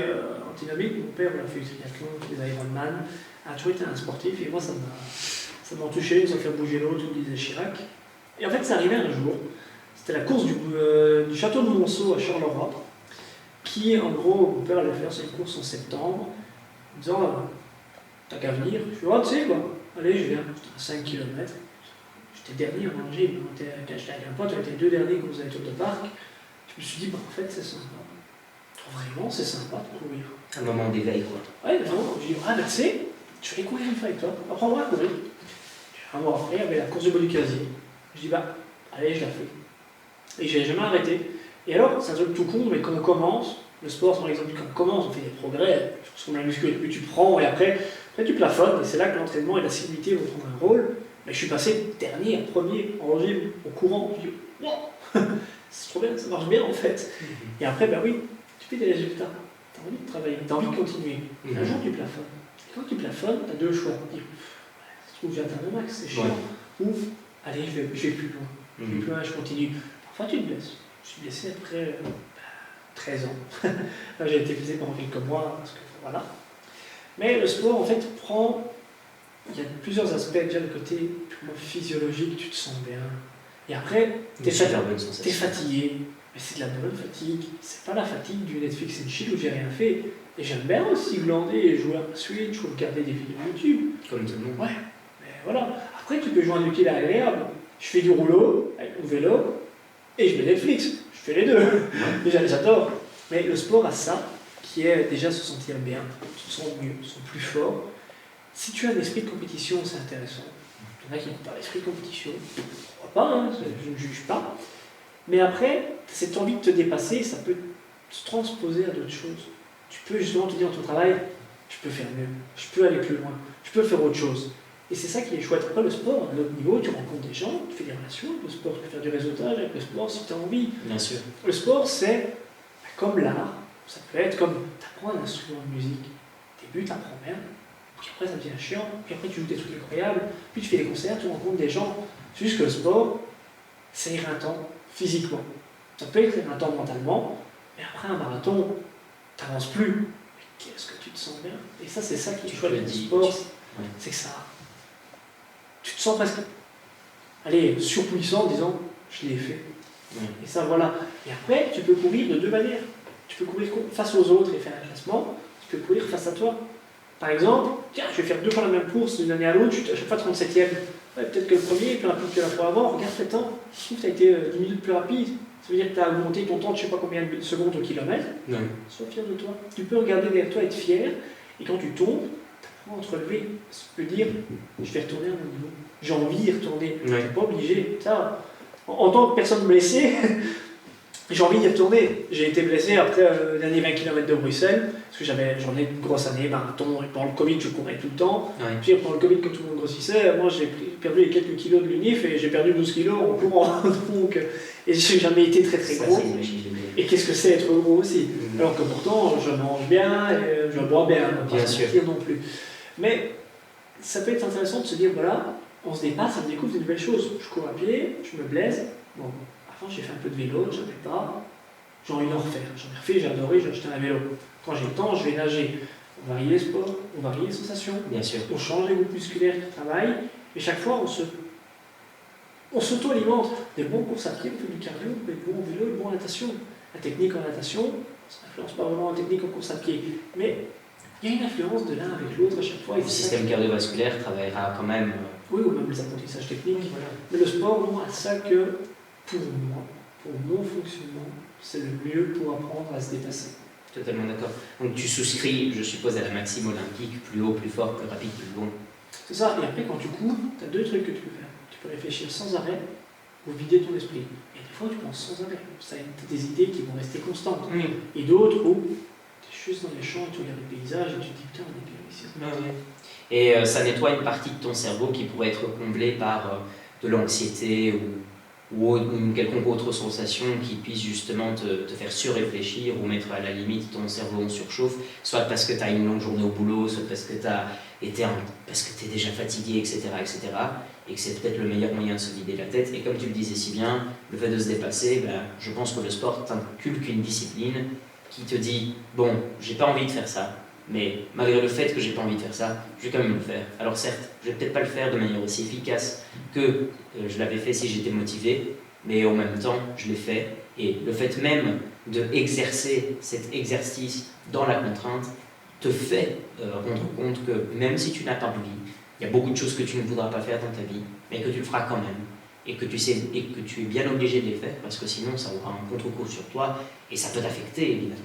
antinomique. Mon père a fait du triathlon, des Ironman, a toujours été un sportif, et moi ça m'a touché, ça fait bouger l'autre, comme disait Chirac. Et en fait, c'est arrivé un jour, c'était la course du château de Monceau à Charleroi, qui, en gros, mon père allait faire cette course en septembre, en disant t'as qu'à venir. Je suis tu sais quoi, allez, je viens. C'était à 5 km. J'étais dernier en gym, quand j'étais avec un pote, on était les 2 derniers quand vous avez tour de parc. Je me suis dit, en fait, c'est sympa. Vraiment, c'est sympa de courir. Un moment d'éveil, quoi. Ouais, vraiment. J'ai dit, tu sais, je vais aller courir une fois avec toi, apprends-moi à courir. Un mois après, il y avait la course du bois du casier. Je dis, allez, je la fais. Et j'ai jamais arrêté. Et alors, c'est un truc tout con, mais quand on commence, le sport, par exemple, quand on commence, on fait des progrès. Je pense qu'on a musculé, puis tu prends, et après tu plafonnes, et c'est là que l'entraînement et la civilité vont prendre un rôle. Mais je suis passé dernier, premier, en gym, au courant. Je dis, wow, c'est trop bien, ça marche bien en fait. Et après, oui, tu fais des résultats. Tu as envie de travailler, tu as envie de continuer. Et un jour, tu plafonnes. Et quand tu plafonnes, tu as 2 choix. Tu dis, je trouve que j'atteins le max, c'est chiant. Ouais. Ou, allez, je vais plus loin. Je vais plus loin, je continue. Parfois, tu te blesses. Je suis blessé après 13 ans. Là, j'ai été blessé pendant quelques mois, parce que voilà. Mais le sport, en fait, il y a plusieurs aspects. Déjà, le côté physiologique, tu te sens bien. Et après, tu es fatigué. Mais c'est de la bonne fatigue. C'est pas la fatigue du Netflix and chill où j'ai rien fait. Et j'aime bien aussi glander et jouer à Switch ou regarder des vidéos YouTube. Comme tout le monde. Ouais. Mais voilà. Après, tu peux jouer un utile agréable. Je fais du rouleau avec mon vélo et je mets Netflix. Je fais les deux. Déjà, j'adore. Mais le sport a ça, qui est déjà se sentir bien. Tu te sens mieux, tu te sens plus fort. Si tu as un esprit de compétition, c'est intéressant. Il y en a qui n'ont pas l'esprit de compétition. Pourquoi pas, hein, je ne juge pas. Mais après, cette envie de te dépasser, ça peut se transposer à d'autres choses. Tu peux justement te dire dans ton travail, je peux faire mieux, je peux aller plus loin, je peux faire autre chose. Et c'est ça qui est chouette. Après, le sport, à un autre niveau, tu rencontres des gens, tu fais des relations avec le sport, tu peux faire du réseautage avec le sport si tu as envie. Bien sûr. Le sport, c'est comme l'art. Ça peut être comme tu apprends un instrument de musique. Au début, tu apprends bien, puis après, ça devient chiant, puis après, tu joues des trucs incroyables, puis tu fais des concerts, tu rencontres des gens. C'est juste que le sport, c'est éreintant physiquement. Ça peut être éreintant mentalement, mais après un marathon, tu n'avances plus. Mais qu'est-ce que tu te sens bien? Et ça, c'est ça qui est chouette dans le sport, c'est que ça. Tu te sens presque, allez, surpuissant en disant, je l'ai fait. Et ça, voilà. Et après, tu peux courir de deux manières. Tu peux courir face aux autres et faire un classement. Tu peux courir face à toi. Par exemple, tiens, je vais faire 2 fois la même course d'une année à l'autre, je suis à chaque fois 37e. Ouais, peut-être que le premier est plus rapide que la fois avant. Regarde tes temps. Je trouve que tu as été 10 minutes plus rapide. Ça veut dire que tu as augmenté ton temps de je ne sais pas combien de secondes au kilomètre. Sois fier de toi. Tu peux regarder derrière toi et être fier. Et quand tu tombes, tu apprends à te relever. Tu peux dire, je vais retourner à mon niveau. J'ai envie d'y retourner. Tu n'es pas obligé. Ça, en tant que personne blessée, j'ai envie d'y retourner. J'ai été blessé après le dernier 20 km de Bruxelles, parce que j'en ai une grosse année, marathon, et pendant le Covid, je courais tout le temps. Puis pendant le Covid, quand tout le monde grossissait, moi j'ai perdu les quelques kilos de l'UNIF et j'ai perdu 12 kilos en courant. Donc, et j'ai jamais été très très gros. Et qu'est-ce que c'est être gros aussi? Alors que pourtant, je mange bien, et je bois bien, on ne va pas se mentir non plus. Mais ça peut être intéressant de se dire, voilà, on se dépasse, on découvre de nouvelles choses. Je cours à pied, je me blesse. Bon, avant j'ai fait un peu de vélo, j'en ai pas. J'ai envie d'en refaire. J'en ai refait, j'ai adoré, j'ai acheté un vélo. Quand j'ai le temps, je vais nager. On varie les sports, on varie les sensations. Bien sûr. On change les groupes musculaires qui travaillent. Et chaque fois, on s'auto-alimente. Des bons courses à pied, on fait du cardio, des bons vélo, des bonnes natation. La technique en natation, ça n'influence pas vraiment la technique en course à pied. Mais il y a une influence de l'un avec l'autre à chaque fois. Le système cardiovasculaire travaillera quand même. Oui, ou même les apprentissages techniques. Voilà. Mais le sport, non, à ça que, pour moi, pour mon fonctionnement, c'est le mieux pour apprendre à se dépasser. Totalement d'accord. Donc tu souscris, je suppose, à la maxime olympique, plus haut, plus fort, plus rapide, plus long. C'est ça, et après quand tu cours, tu as 2 trucs que tu peux faire. Tu peux réfléchir sans arrêt ou vider ton esprit. Et des fois tu penses sans arrêt. Tu as des idées qui vont rester constantes. Et d'autres où tu es juste dans les champs et tu regardes le paysage et tu te dis putain, on est bien ici. Et ça nettoie une partie de ton cerveau qui pourrait être comblée par de l'anxiété ou une quelconque autre sensation qui puisse justement te faire surréfléchir ou mettre à la limite ton cerveau en surchauffe, soit parce que tu as une longue journée au boulot, soit parce que tu es déjà fatigué, etc., et que c'est peut-être le meilleur moyen de se vider la tête. Et comme tu le disais si bien, le fait de se dépasser, je pense que le sport t'inculque une discipline qui te dit « Bon, j'ai pas envie de faire ça, mais malgré le fait que j'ai pas envie de faire ça, je vais quand même le faire. Alors certes, je vais peut-être pas le faire de manière aussi efficace que je l'avais fait si j'étais motivé, mais en même temps, je l'ai fait. Et le fait même d'exercer cet exercice dans la contrainte te fait rendre compte que même si tu n'as pas envie, il y a beaucoup de choses que tu ne voudras pas faire dans ta vie, mais que tu le feras quand même. Et que tu es bien obligé de les faire, parce que sinon ça aura un contre-coup sur toi, et ça peut t'affecter évidemment.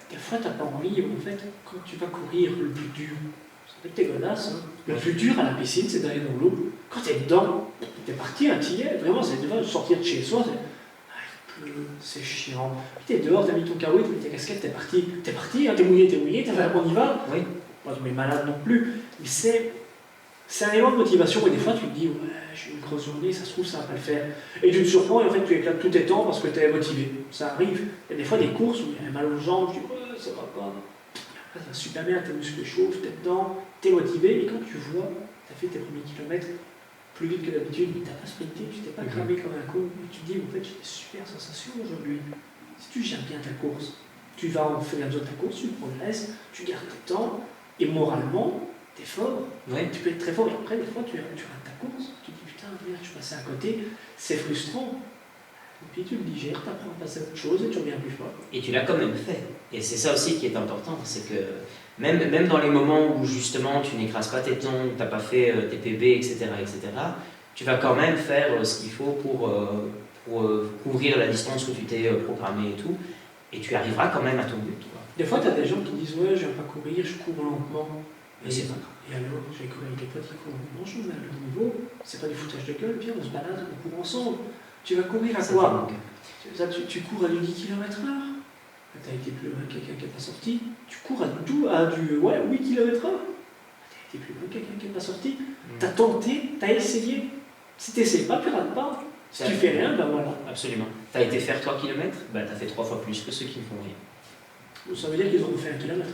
Des fois, tu n'as pas envie, en fait, quand tu vas courir le plus dur, ça peut être dégueulasse, hein. Le plus dur à la piscine, c'est d'aller dans l'eau. Quand tu es dedans, tu es parti, tu y es, vraiment, c'est de sortir de chez soi, il pleut, c'est chiant. Puis tu es dehors, tu as mis ton carouet, tu as mis tes casquettes, tu es parti, hein, t'es mouillé, on y va. Oui. Pas de malade non plus, mais c'est un élément de motivation, et des fois tu te dis, ouais, j'ai une grosse journée, ça se trouve, ça va pas le faire. Et tu te surprends, et en fait, tu éclates tous tes temps parce que tu es motivé. Ça arrive. Il y a des fois des courses où il y a mal aux jambes, tu dis, ouais, ça va pas. Après, ça va super bien, tes muscles chauffent, t'es dedans, t'es motivé, et quand tu vois, tu as fait tes premiers kilomètres plus vite que d'habitude, tu n'as pas sprinté, tu t'es pas cramé comme un con, et tu te dis, en fait, j'ai des super sensations aujourd'hui. Si tu gères bien ta course, tu vas en faire de ta course, tu progresses, tu gardes tes temps, et moralement, t'es fort, tu peux être très fort, et après, des fois, tu rates ta course, tu te dis putain, merde, je suis passé à côté, c'est frustrant. Et puis tu le digères, tu apprends à passer à autre chose et tu reviens plus fort. Et tu l'as quand même fait. Et c'est ça aussi qui est important, c'est que même dans les moments où justement tu n'écrases pas tes temps, tu n'as pas fait tes PB, etc., tu vas quand même faire ce qu'il faut pour couvrir la distance que tu t'es programmé et tout, et tu arriveras quand même à ton but. Des fois, tu as des gens qui disent ouais, je ne vais pas courir, je cours lentement. Mais c'est pas grave. Et alors, je vais courir avec des potes qui courent lentement, je me mets à leur niveau, c'est pas du foutage de gueule, viens, on se balade, on court ensemble. Tu vas courir à quoi? Tu cours à du 10 km/h. Tu as été plus loin que quelqu'un qui n'est pas sorti. Tu cours à du 8 km/h. Tu as été plus loin que quelqu'un qui n'est pas sorti. Tu as tenté, tu as essayé. Si tu n'essayes pas, tu ne rates pas. Si tu fais rien, ben voilà. Absolument. Tu as été faire 3 km, tu as fait 3 fois plus que ceux qui ne font rien. Ça veut dire qu'ils ont fait 1 kilomètre.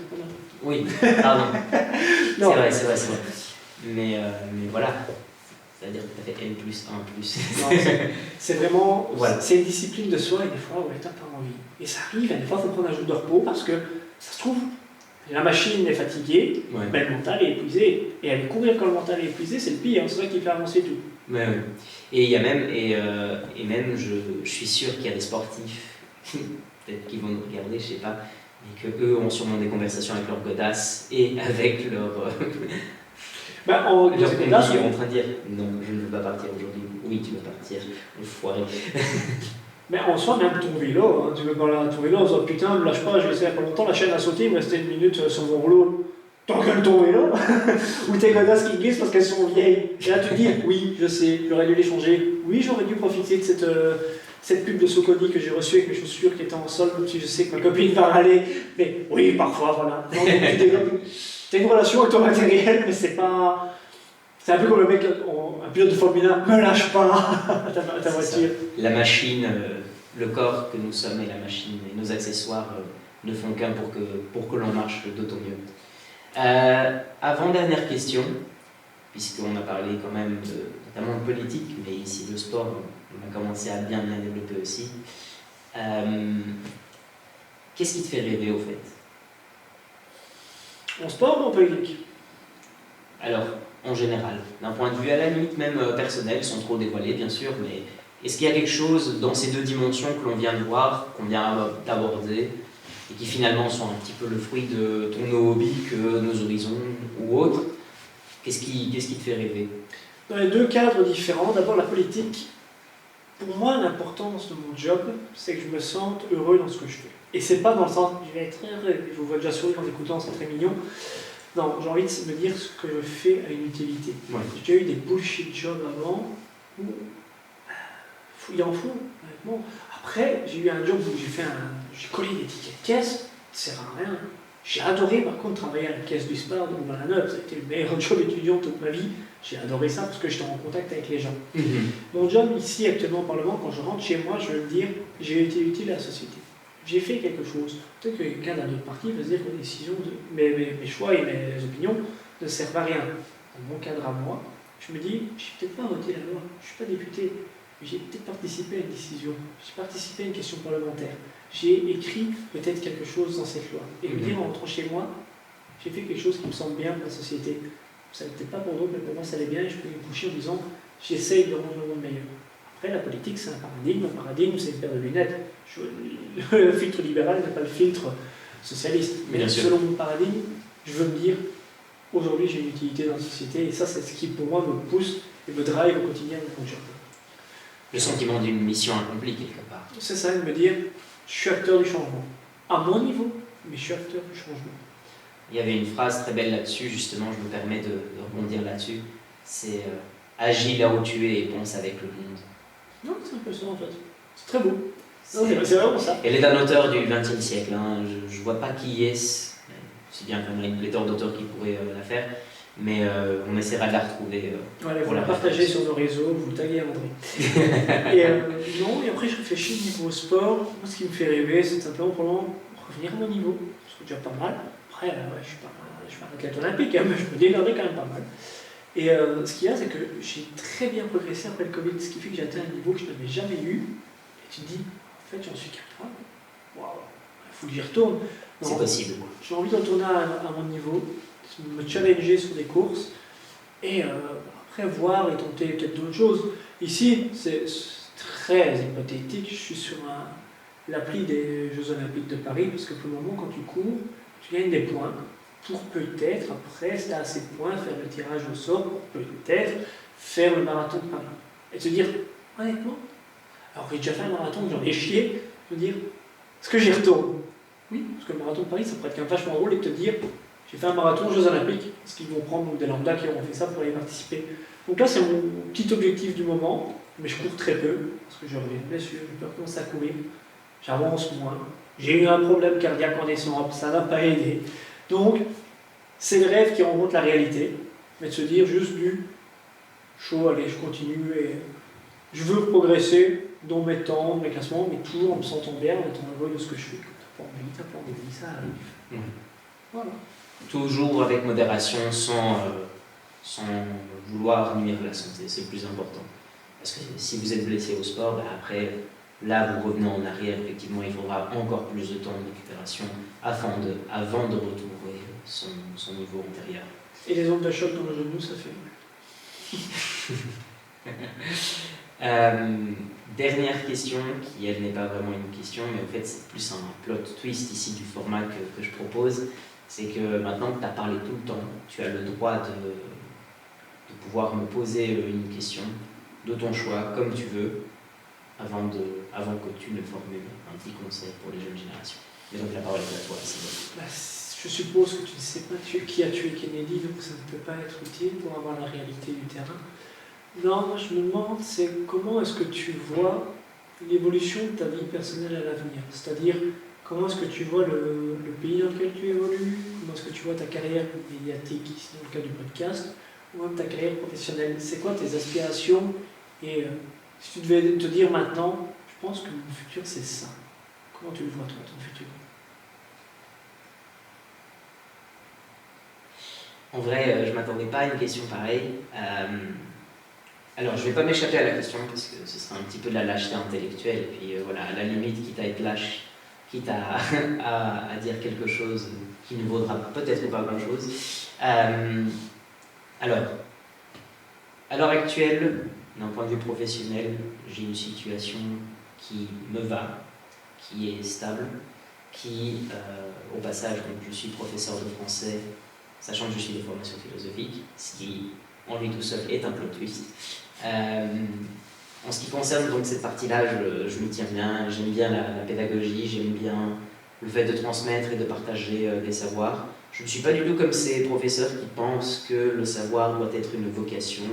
Oui, pardon. C'est vrai. Mais voilà. C'est-à-dire que tu as fait N plus 1 plus. Non, c'est vraiment, Voilà. c'est une discipline de soi et des fois, ouais, t'as pas envie. Et ça arrive, et des fois, il faut prendre un jour de repos parce que ça se trouve, la machine est fatiguée, Ouais. mais le mental est épuisé. Et aller courir quand le mental est épuisé, c'est le pire, c'est ça qui fait avancer tout. Ouais, ouais. Et il y a même, et même je suis sûr qu'il y a des sportifs, peut-être qu'ils vont nous regarder, je sais pas, mais que eux ont sûrement des conversations avec leur godasse et avec leur Ben, en leur combi en train de dire non, je ne veux pas partir aujourd'hui. Oui, tu veux partir, enfoiré. mais en soi, même ton vélo, hein, tu veux parler à ton vélo, en disant putain, me lâche pas, je vais essayer il y a pas longtemps, la chaîne a sauté, il me restait 1 minute sur mon rouleau. T'engueules ton vélo ou tes godasses qui glissent parce qu'elles sont vieilles. Et là, tu te dis oui, je sais, j'aurais dû les changer. Oui, j'aurais dû profiter de cette pub de Soconi que j'ai reçue avec mes chaussures qui étaient en solde, même si je sais que ma copine va râler. Mais oui, parfois, voilà. Non, tu développes une relation avec ton matériel, mais c'est pas. C'est un peu comme le mec, un pilote de Formule 1, me lâche pas ta voiture. La machine, le corps que nous sommes et la machine et nos accessoires ne font qu'un pour que l'on marche d'autant mieux. Avant-dernière question, puisqu'on a parlé quand même notamment de politique, mais ici le sport, on a commencé à bien développer aussi. Qu'est-ce qui te fait rêver au fait? En sport ou en politique? Alors, en général, d'un point de vue à la limite même personnel, sans trop dévoiler bien sûr, mais est-ce qu'il y a quelque chose dans ces deux dimensions que l'on vient de voir, qu'on vient d'aborder, et qui finalement sont un petit peu le fruit de nos hobbies que nos horizons ou autres? Qu'est-ce qui te fait rêver? Dans les deux cadres différents, d'abord la politique. Pour moi, l'importance de mon job, c'est que je me sente heureux dans ce que je fais. Et c'est pas dans le sens, je vais être heureux, je vous vois déjà sourire en écoutant, c'est très mignon. Non, j'ai envie de me dire ce que je fais a une utilité. Ouais. J'ai déjà eu des bullshit jobs avant, où il en faut, honnêtement. Après, j'ai eu un job où j'ai collé des tickets de caisse, ça sert à rien. J'ai adoré par contre travailler à la caisse du Spar ou dans la Neuve, ça a été le meilleur job étudiant de toute ma vie. J'ai adoré ça parce que j'étais en contact avec les gens. Mon job ici actuellement au Parlement, quand je rentre chez moi, je veux me dire, j'ai été utile à la société. J'ai fait quelque chose. Peut-être que quelqu'un d'un autre parti va se dire que mes décisions, mes choix et mes opinions ne servent à rien. Dans mon cadre à moi, je me dis, je n'ai peut-être pas voté la loi, je ne suis pas député, mais j'ai peut-être participé à une décision, j'ai participé à une question parlementaire, j'ai écrit peut-être quelque chose dans cette loi. Et me dire en rentrant chez moi, j'ai fait quelque chose qui me semble bien pour la société. Ça n'était pas pour d'autres, mais pour moi ça allait bien et je peux me coucher en disant, j'essaye de rendre le monde meilleur. Après, la politique, c'est un paradigme, c'est une paire de lunettes. Le filtre libéral n'est pas le filtre socialiste. Mais selon mon paradigme, je veux me dire, aujourd'hui j'ai une utilité dans la société, et ça c'est ce qui pour moi me pousse et me drive au quotidien dans mon job. Le sentiment d'une mission accomplie quelque part. C'est ça, de me dire, je suis acteur du changement. À mon niveau, mais je suis acteur du changement. Il y avait une phrase très belle là-dessus, justement, je me permets de rebondir là-dessus. C'est agis là où tu es et pense avec le monde. Non, c'est un peu ça en fait. C'est très beau. C'est vraiment ça. Elle est d'un auteur du XXe siècle. Hein. Je ne vois pas qui est, si bien qu'on a une pléthore d'auteurs qui pourraient la faire, mais on essaiera de la retrouver. Voilà, vous la partagez sur nos réseaux, vous le taguez à André. Et non, et après je réfléchis au niveau sport. Moi, ce qui me fait rêver, c'est simplement probablement revenir à mon niveau. C'est déjà pas mal. Après, je suis pas un athlète olympique, hein, mais je me démerderai quand même pas mal. Et ce qu'il y a, c'est que j'ai très bien progressé après le Covid, ce qui fait que j'ai atteint un niveau que je n'avais jamais eu. Et tu te dis, en fait, j'en suis capable. Waouh, il faut que j'y retourne. C'est possible. J'ai envie de retourner à mon niveau, me challenger sur des courses, et après voir et tenter peut-être d'autres choses. Ici, c'est très hypothétique, je suis sur l'appli des Jeux Olympiques de Paris, parce que pour le moment, quand tu cours, tu gagnes des points. Pour peut-être, après, si tu as assez de points, faire le tirage au sort, pour peut-être faire le marathon de Paris. Et te dire, honnêtement, alors que j'ai déjà fait un marathon, j'en ai chié, te dire, est-ce que j'y retourne? Oui, parce que le marathon de Paris, ça pourrait être quand même vachement drôle et te dire, j'ai fait un marathon aux Jeux Olympiques, parce qu'ils vont prendre des lambda qui auront fait ça pour aller participer. Donc là, c'est mon petit objectif du moment, mais je cours très peu, parce que je reviens de blessure, je peux recommencer à courir, j'avance moins, j'ai eu un problème cardiaque en décembre, ça n'a pas aidé. Donc, c'est le rêve qui rencontre la réalité, mais de se dire juste du chaud, allez, je continue et je veux progresser dans mes temps, mes classements, mais toujours en me sentant bien, en étant heureux de ce que je fais. T'as pas envie, ça arrive. Mmh. Voilà. Toujours avec modération, sans sans vouloir nuire à la santé, c'est le plus important. Parce que si vous êtes blessé au sport, ben après, là vous revenez en arrière, effectivement il faudra encore plus de temps de récupération avant de retrouver son niveau antérieur. Et les ondes de choc dans le genou, ça fait... Dernière question, qui elle n'est pas vraiment une question, mais en fait c'est plus un plot twist ici du format que je propose, c'est que maintenant que tu as parlé tout le temps, tu as le droit de pouvoir me poser une question de ton choix, comme tu veux, avant que tu ne formules un petit conseil pour les jeunes générations. Mais donc la parole est à toi, c'est bon. Je suppose que tu ne sais pas qui a tué Kennedy, donc ça ne peut pas être utile pour avoir la réalité du terrain. Non, moi je me demande, c'est comment est-ce que tu vois l'évolution de ta vie personnelle à l'avenir. C'est-à-dire, comment est-ce que tu vois le pays dans lequel tu évolues, comment est-ce que tu vois ta carrière médiatique, ici dans le cas du podcast, ou même ta carrière professionnelle. C'est quoi tes aspirations? Et si tu devais te dire maintenant, je pense que mon futur c'est ça. Comment tu le vois toi, ton futur? En vrai, je ne m'attendais pas à une question pareille. Alors, je ne vais pas m'échapper à la question parce que ce sera un petit peu de la lâcheté intellectuelle. Et puis voilà, à la limite, quitte à être lâche, quitte à dire quelque chose qui ne vaudra peut-être pas grand-chose. Alors, à l'heure actuelle, d'un point de vue professionnel, j'ai une situation qui me va, qui est stable, qui, au passage, donc, je suis professeur de français, sachant que je suis de formation philosophique, ce qui, en lui tout seul, est un plot twist. En ce qui concerne donc cette partie-là, je m'y tiens bien, j'aime bien la pédagogie, j'aime bien le fait de transmettre et de partager des savoirs. Je ne suis pas du tout comme ces professeurs qui pensent que le savoir doit être une vocation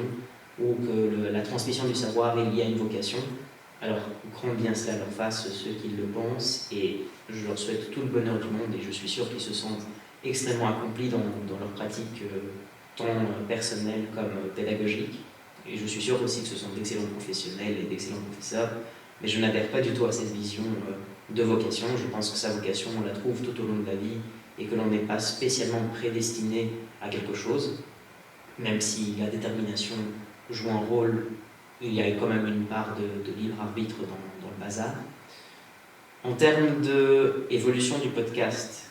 ou que la transmission du savoir est liée à une vocation. Alors, grand bien cela leur face, ceux qui le pensent, et je leur souhaite tout le bonheur du monde, et je suis sûr qu'ils se sentent extrêmement accomplis dans leur pratique tant personnelle comme pédagogique. Et je suis sûr aussi que ce sont d'excellents professionnels et d'excellents professeurs, mais je n'adhère pas du tout à cette vision de vocation. Je pense que sa vocation, on la trouve tout au long de la vie, et que l'on n'est pas spécialement prédestiné à quelque chose, même si la détermination joue un rôle, il y a quand même une part de libre arbitre dans le bazar. En termes d'évolution du podcast,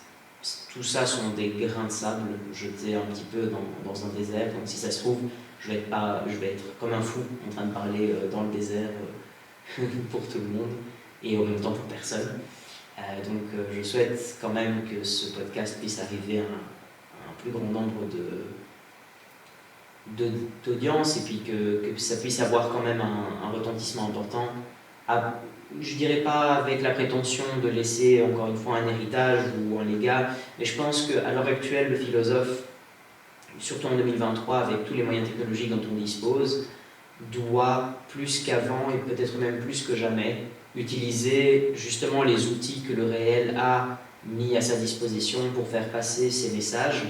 tout ça sont des grains de sable jetés un petit peu dans un désert. Donc si ça se trouve, je vais être comme un fou en train de parler dans le désert pour tout le monde et en même temps pour personne. Donc je souhaite quand même que ce podcast puisse arriver à un plus grand nombre d'audience et puis que ça puisse avoir quand même un retentissement important. Je dirais pas avec la prétention de laisser encore une fois un héritage ou un légat, mais je pense qu'à l'heure actuelle, le philosophe, surtout en 2023, avec tous les moyens technologiques dont on dispose, doit plus qu'avant et peut-être même plus que jamais utiliser justement les outils que le réel a mis à sa disposition pour faire passer ses messages,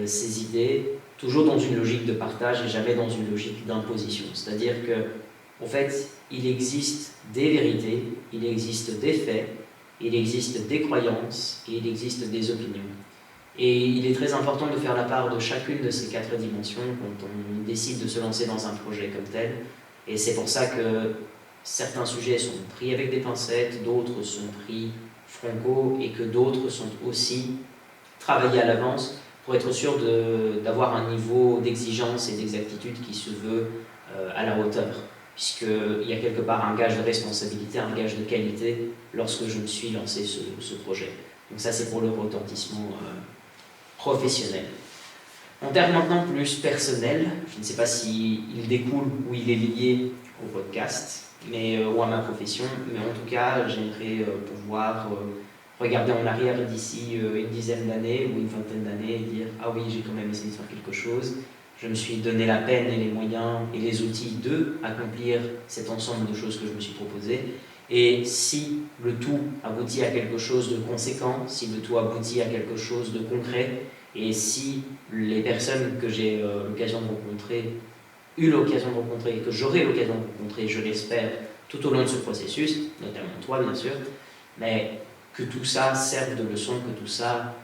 ses idées, toujours dans une logique de partage et jamais dans une logique d'imposition. C'est-à-dire que, en fait, il existe des vérités, il existe des faits, il existe des croyances et il existe des opinions. Et il est très important de faire la part de chacune de ces 4 dimensions quand on décide de se lancer dans un projet comme tel. Et c'est pour ça que certains sujets sont pris avec des pincettes, d'autres sont pris franco et que d'autres sont aussi travaillés à l'avance pour être sûr d'avoir un niveau d'exigence et d'exactitude qui se veut à la hauteur. Puisqu'il y a quelque part un gage de responsabilité, un gage de qualité lorsque je me suis lancé ce projet. Donc ça c'est pour le retentissement professionnel. En termes maintenant plus personnels, je ne sais pas s'il découle ou il est lié au podcast ou à ma profession, mais en tout cas j'aimerais pouvoir regarder en arrière d'ici une dizaine d'années ou une vingtaine d'années et dire « Ah oui, j'ai quand même essayé de faire quelque chose ». Je me suis donné la peine et les moyens et les outils d'accomplir cet ensemble de choses que je me suis proposé. Et si le tout aboutit à quelque chose de conséquent, si le tout aboutit à quelque chose de concret, et si les personnes que j'ai eu l'occasion de rencontrer et que j'aurai l'occasion de rencontrer, je l'espère, tout au long de ce processus, notamment toi bien sûr, mais que tout ça serve de leçon, que tout ça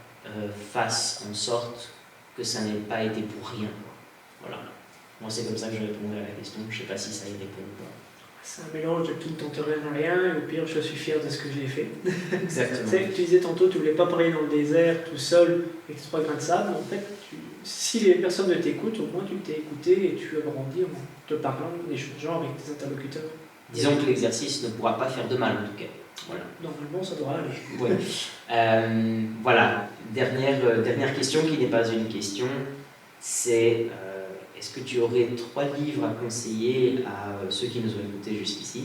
fasse en sorte que ça n'ait pas été pour rien. Voilà. Moi, c'est comme ça que je répondrai à la question. Je ne sais pas si ça y répond ou pas. C'est un mélange de tout ne tente rien, et au pire, je suis fier de ce que j'ai fait. Exactement. Tu disais tantôt, tu ne voulais pas parler dans le désert, tout seul, avec 3 grains de sable. En fait, si les personnes ne t'écoutent, au moins tu t'es écouté et tu as grandi en te parlant, en échangeant avec tes interlocuteurs. Disons que l'exercice ne pourra pas faire de mal, en tout cas. Voilà. Normalement, ça devrait aller. Ouais. Voilà. Dernière question qui n'est pas une question, c'est est-ce que tu aurais 3 livres à conseiller à ceux qui nous ont écoutés jusqu'ici?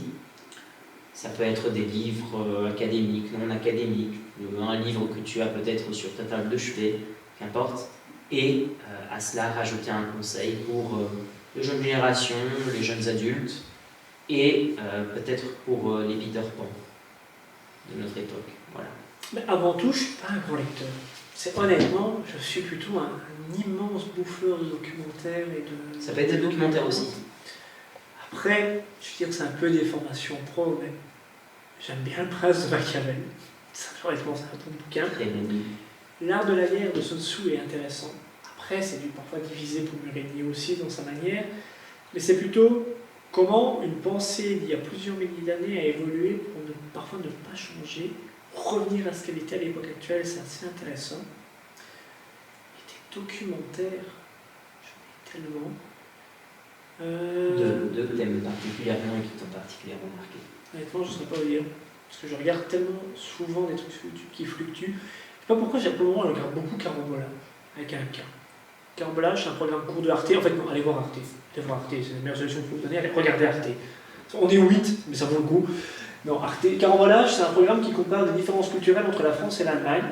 Ça peut être des livres académiques, non académiques, un livre que tu as peut-être sur ta table de chevet, qu'importe, et à cela rajouter un conseil pour les jeunes générations, les jeunes adultes, et peut-être pour les Peter Pan de notre époque. Voilà. Mais avant tout, je ne suis pas un grand lecteur. Honnêtement, je suis plutôt un immense bouffeur de documentaires et de... Ça peut être des documentaires aussi. Après, je veux dire, c'est un peu des formations pro, mais j'aime bien le Prince de Machiavel. Ça, honnêtement, c'est un bon bouquin. Très bon livre. L'art de la guerre de Sun Tzu est intéressant. Après, c'est parfois divisé pour mieux régner aussi dans sa manière, mais c'est plutôt comment une pensée d'il y a plusieurs milliers d'années a évolué pour parfois ne pas changer, revenir à ce qu'elle était à l'époque actuelle, c'est assez intéressant. Et des documentaires, j'en ai tellement. Deux thèmes particulièrement et qui t'ont particulièrement marqué. Honnêtement, je ne saurais pas vous dire, parce que je regarde tellement souvent des trucs sur YouTube qui fluctuent. Je sais pas pourquoi, pour le moment, je regarde beaucoup Carambola, avec un K. Carambola, c'est un programme court de Arte. En fait, non, allez voir Arte. Allez voir Arte, c'est la meilleure solution que vous donner. Allez regarder Arte. On est 8, mais ça vaut le coup. Non, Arte. Carambola, c'est un programme qui compare les différences culturelles entre la France et l'Allemagne.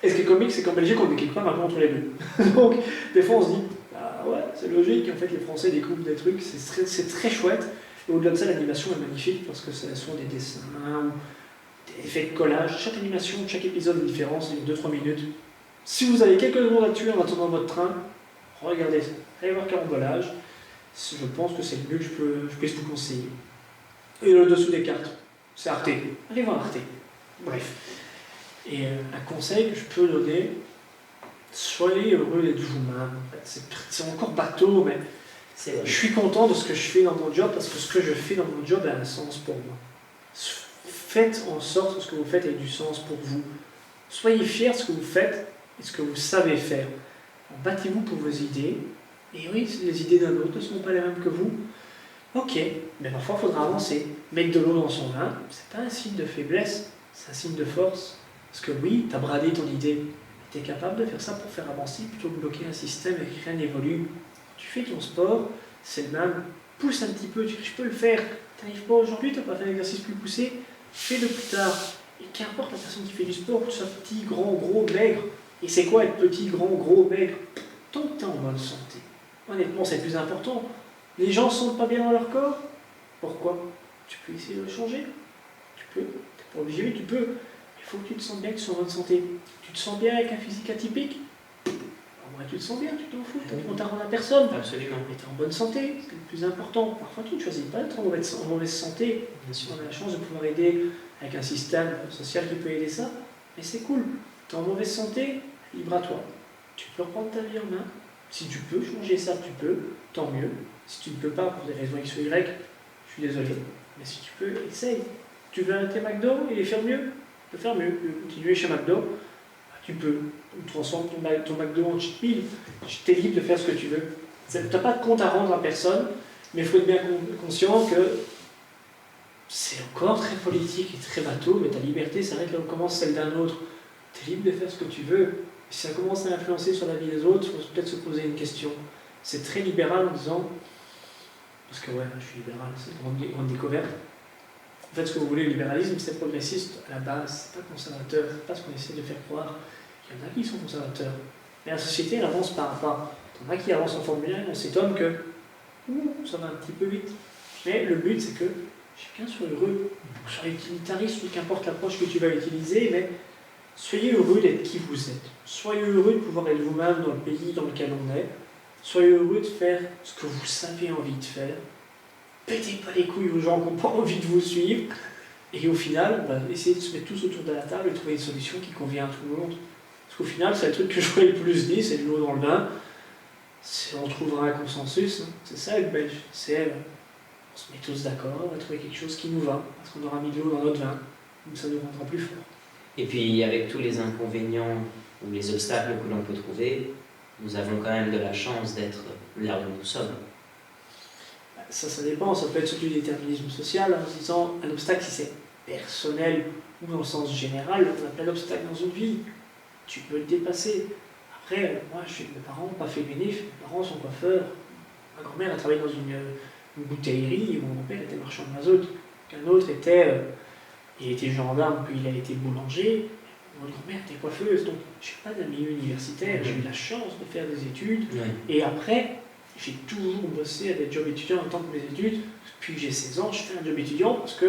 Et ce qui est comique, c'est qu'en Belgique, on est quelque part un peu entre les deux. Donc, des fois, on se dit, ah ouais, c'est logique. En fait, les Français découvrent des trucs, c'est très chouette. Et au-delà de ça, l'animation est magnifique parce que ce sont des dessins ou des effets de collage. Chaque animation, chaque épisode est différent, c'est 2-3 minutes. Si vous avez quelques secondes là-dessus en attendant votre train, regardez ça. Allez voir Carambolage. Je pense que c'est le mieux que je puisse vous conseiller. Et le dessous des cartes, c'est Arte. Allez voir Arte. Bref. Et un conseil que je peux donner, soyez heureux d'être vous-même. En fait, c'est encore bateau, mais je suis content de ce que je fais dans mon job parce que ce que je fais dans mon job a un sens pour moi. Faites en sorte que ce que vous faites ait du sens pour vous. Soyez fiers de ce que vous faites et ce que vous savez faire. Battez-vous pour vos idées. Et oui, les idées d'un autre ne sont pas les mêmes que vous. Ok, mais parfois il faudra avancer. Mettre de l'eau dans son vin, c'est pas un signe de faiblesse, c'est un signe de force. Parce que oui, tu as bradé ton idée, mais tu es capable de faire ça pour faire avancer plutôt que bloquer un système et que rien n'évolue. Tu fais ton sport, c'est le même. Pousse un petit peu, je peux le faire. Tu n'arrives pas aujourd'hui, tu n'as pas fait un exercice plus poussé, fais-le plus tard. Et qu'importe la personne qui fait du sport, que tu sois petit, grand, gros, maigre. Et c'est quoi être petit, grand, gros, maigre? Tant que tu es en bonne santé. Honnêtement, c'est le plus important. Les gens ne se sentent pas bien dans leur corps. Pourquoi? Tu peux essayer de le changer. Tu peux. Tu n'es pas obligé, mais tu peux. Il faut que tu te sentes bien, que tu sois en bonne santé. Tu te sens bien avec un physique atypique? En vrai, tu te sens bien, tu t'en fous. Tu ne comptes à rendre à personne. Absolument. Mais tu es en bonne santé, c'est le plus important. Parfois, tu ne choisis pas d'être en mauvaise santé. Bien sûr. On a la chance de pouvoir aider avec un système social qui peut aider ça. Mais c'est cool. Tu es en mauvaise santé, libre à toi. Tu peux reprendre ta vie en main. Si tu peux changer ça, tu peux, tant mieux. Si tu ne peux pas, pour des raisons X ou Y, je suis désolé. Mais si tu peux, essaye. Tu veux arrêter McDo et faire mieux? Tu peux faire mieux. Tu veux continuer chez McDo, tu peux. Ou transforme ton McDo en cheat meal. Tu es libre de faire ce que tu veux. Tu n'as pas de compte à rendre à personne, mais il faut être bien conscient que c'est encore très politique et très bateau, mais ta liberté s'arrête là où commence celle d'un autre. Tu es libre de faire ce que tu veux. Si ça commence à influencer sur la vie des autres, il faut peut-être se poser une question. C'est très libéral en disant, parce que ouais, je suis libéral, c'est une grande découverte. En fait, ce que vous voulez, le libéralisme, c'est progressiste à la base, c'est pas conservateur, c'est pas ce qu'on essaie de faire croire. Il y en a qui sont conservateurs. Mais la société, elle avance par pas. Il y en a qui avancent en Formule 1, on s'étonne que ça va un petit peu vite. Mais le but, c'est que chacun soit heureux. Soit utilitariste, ou qu'importe l'approche que tu vas utiliser, mais soyez heureux d'être qui vous êtes. Soyez heureux de pouvoir être vous-même dans le pays dans lequel on est. Soyez heureux de faire ce que vous avez envie de faire. Pétez pas les couilles aux gens qui n'ont pas envie de vous suivre. Et au final, on va essayer de se mettre tous autour de la table et trouver une solution qui convient à tout le monde. Parce qu'au final, c'est le truc que je pourrais le plus dire, c'est de l'eau dans le vin. on trouvera un consensus, hein. C'est ça être belge, on se met tous d'accord, on va trouver quelque chose qui nous va, parce qu'on aura mis de l'eau dans notre vin, donc ça nous rendra plus fort. Et puis avec tous les inconvénients ou les obstacles que l'on peut trouver, nous avons quand même de la chance d'être là où nous sommes. Ça dépend, ça peut être surtout du déterminisme social, en se disant un obstacle si c'est personnel ou dans le sens général, on a plein d'obstacles dans une vie, tu peux le dépasser. Après, moi, mes parents n'ont pas fait bénéfice, mes parents sont coiffeurs, ma grand-mère a travaillé dans une bouteillerie, mon père était marchand de mazout, qu'un autre il était gendarme, puis il a été boulanger, mon grand-mère était coiffeuse, donc je n'ai pas d'amis universitaires, j'ai eu la chance de faire des études, et après, j'ai toujours bossé à des jobs étudiants en même temps que mes études. Depuis que j'ai 16 ans, je fais un job étudiant parce que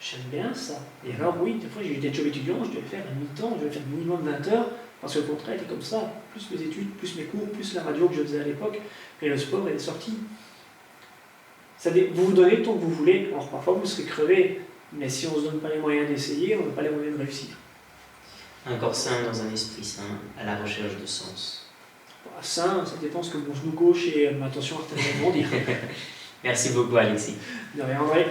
j'aime bien ça. Et alors oui, des fois j'ai eu des jobs étudiants, je devais faire un mi-temps, je devais faire minimum 20 heures, parce que le contrat était comme ça. Plus mes études, plus mes cours, plus la radio que je faisais à l'époque, et le sport et les sorties. Vous vous donnez le temps que vous voulez, alors parfois vous serez crevé, mais si on ne se donne pas les moyens d'essayer, on n'a pas les moyens de réussir. Un corps sain dans un esprit sain, à la recherche de sens. Sain, ça dépend ce que mon genou gauche et ma tension artérielle vont dire. Merci beaucoup Alexis. De rien, André.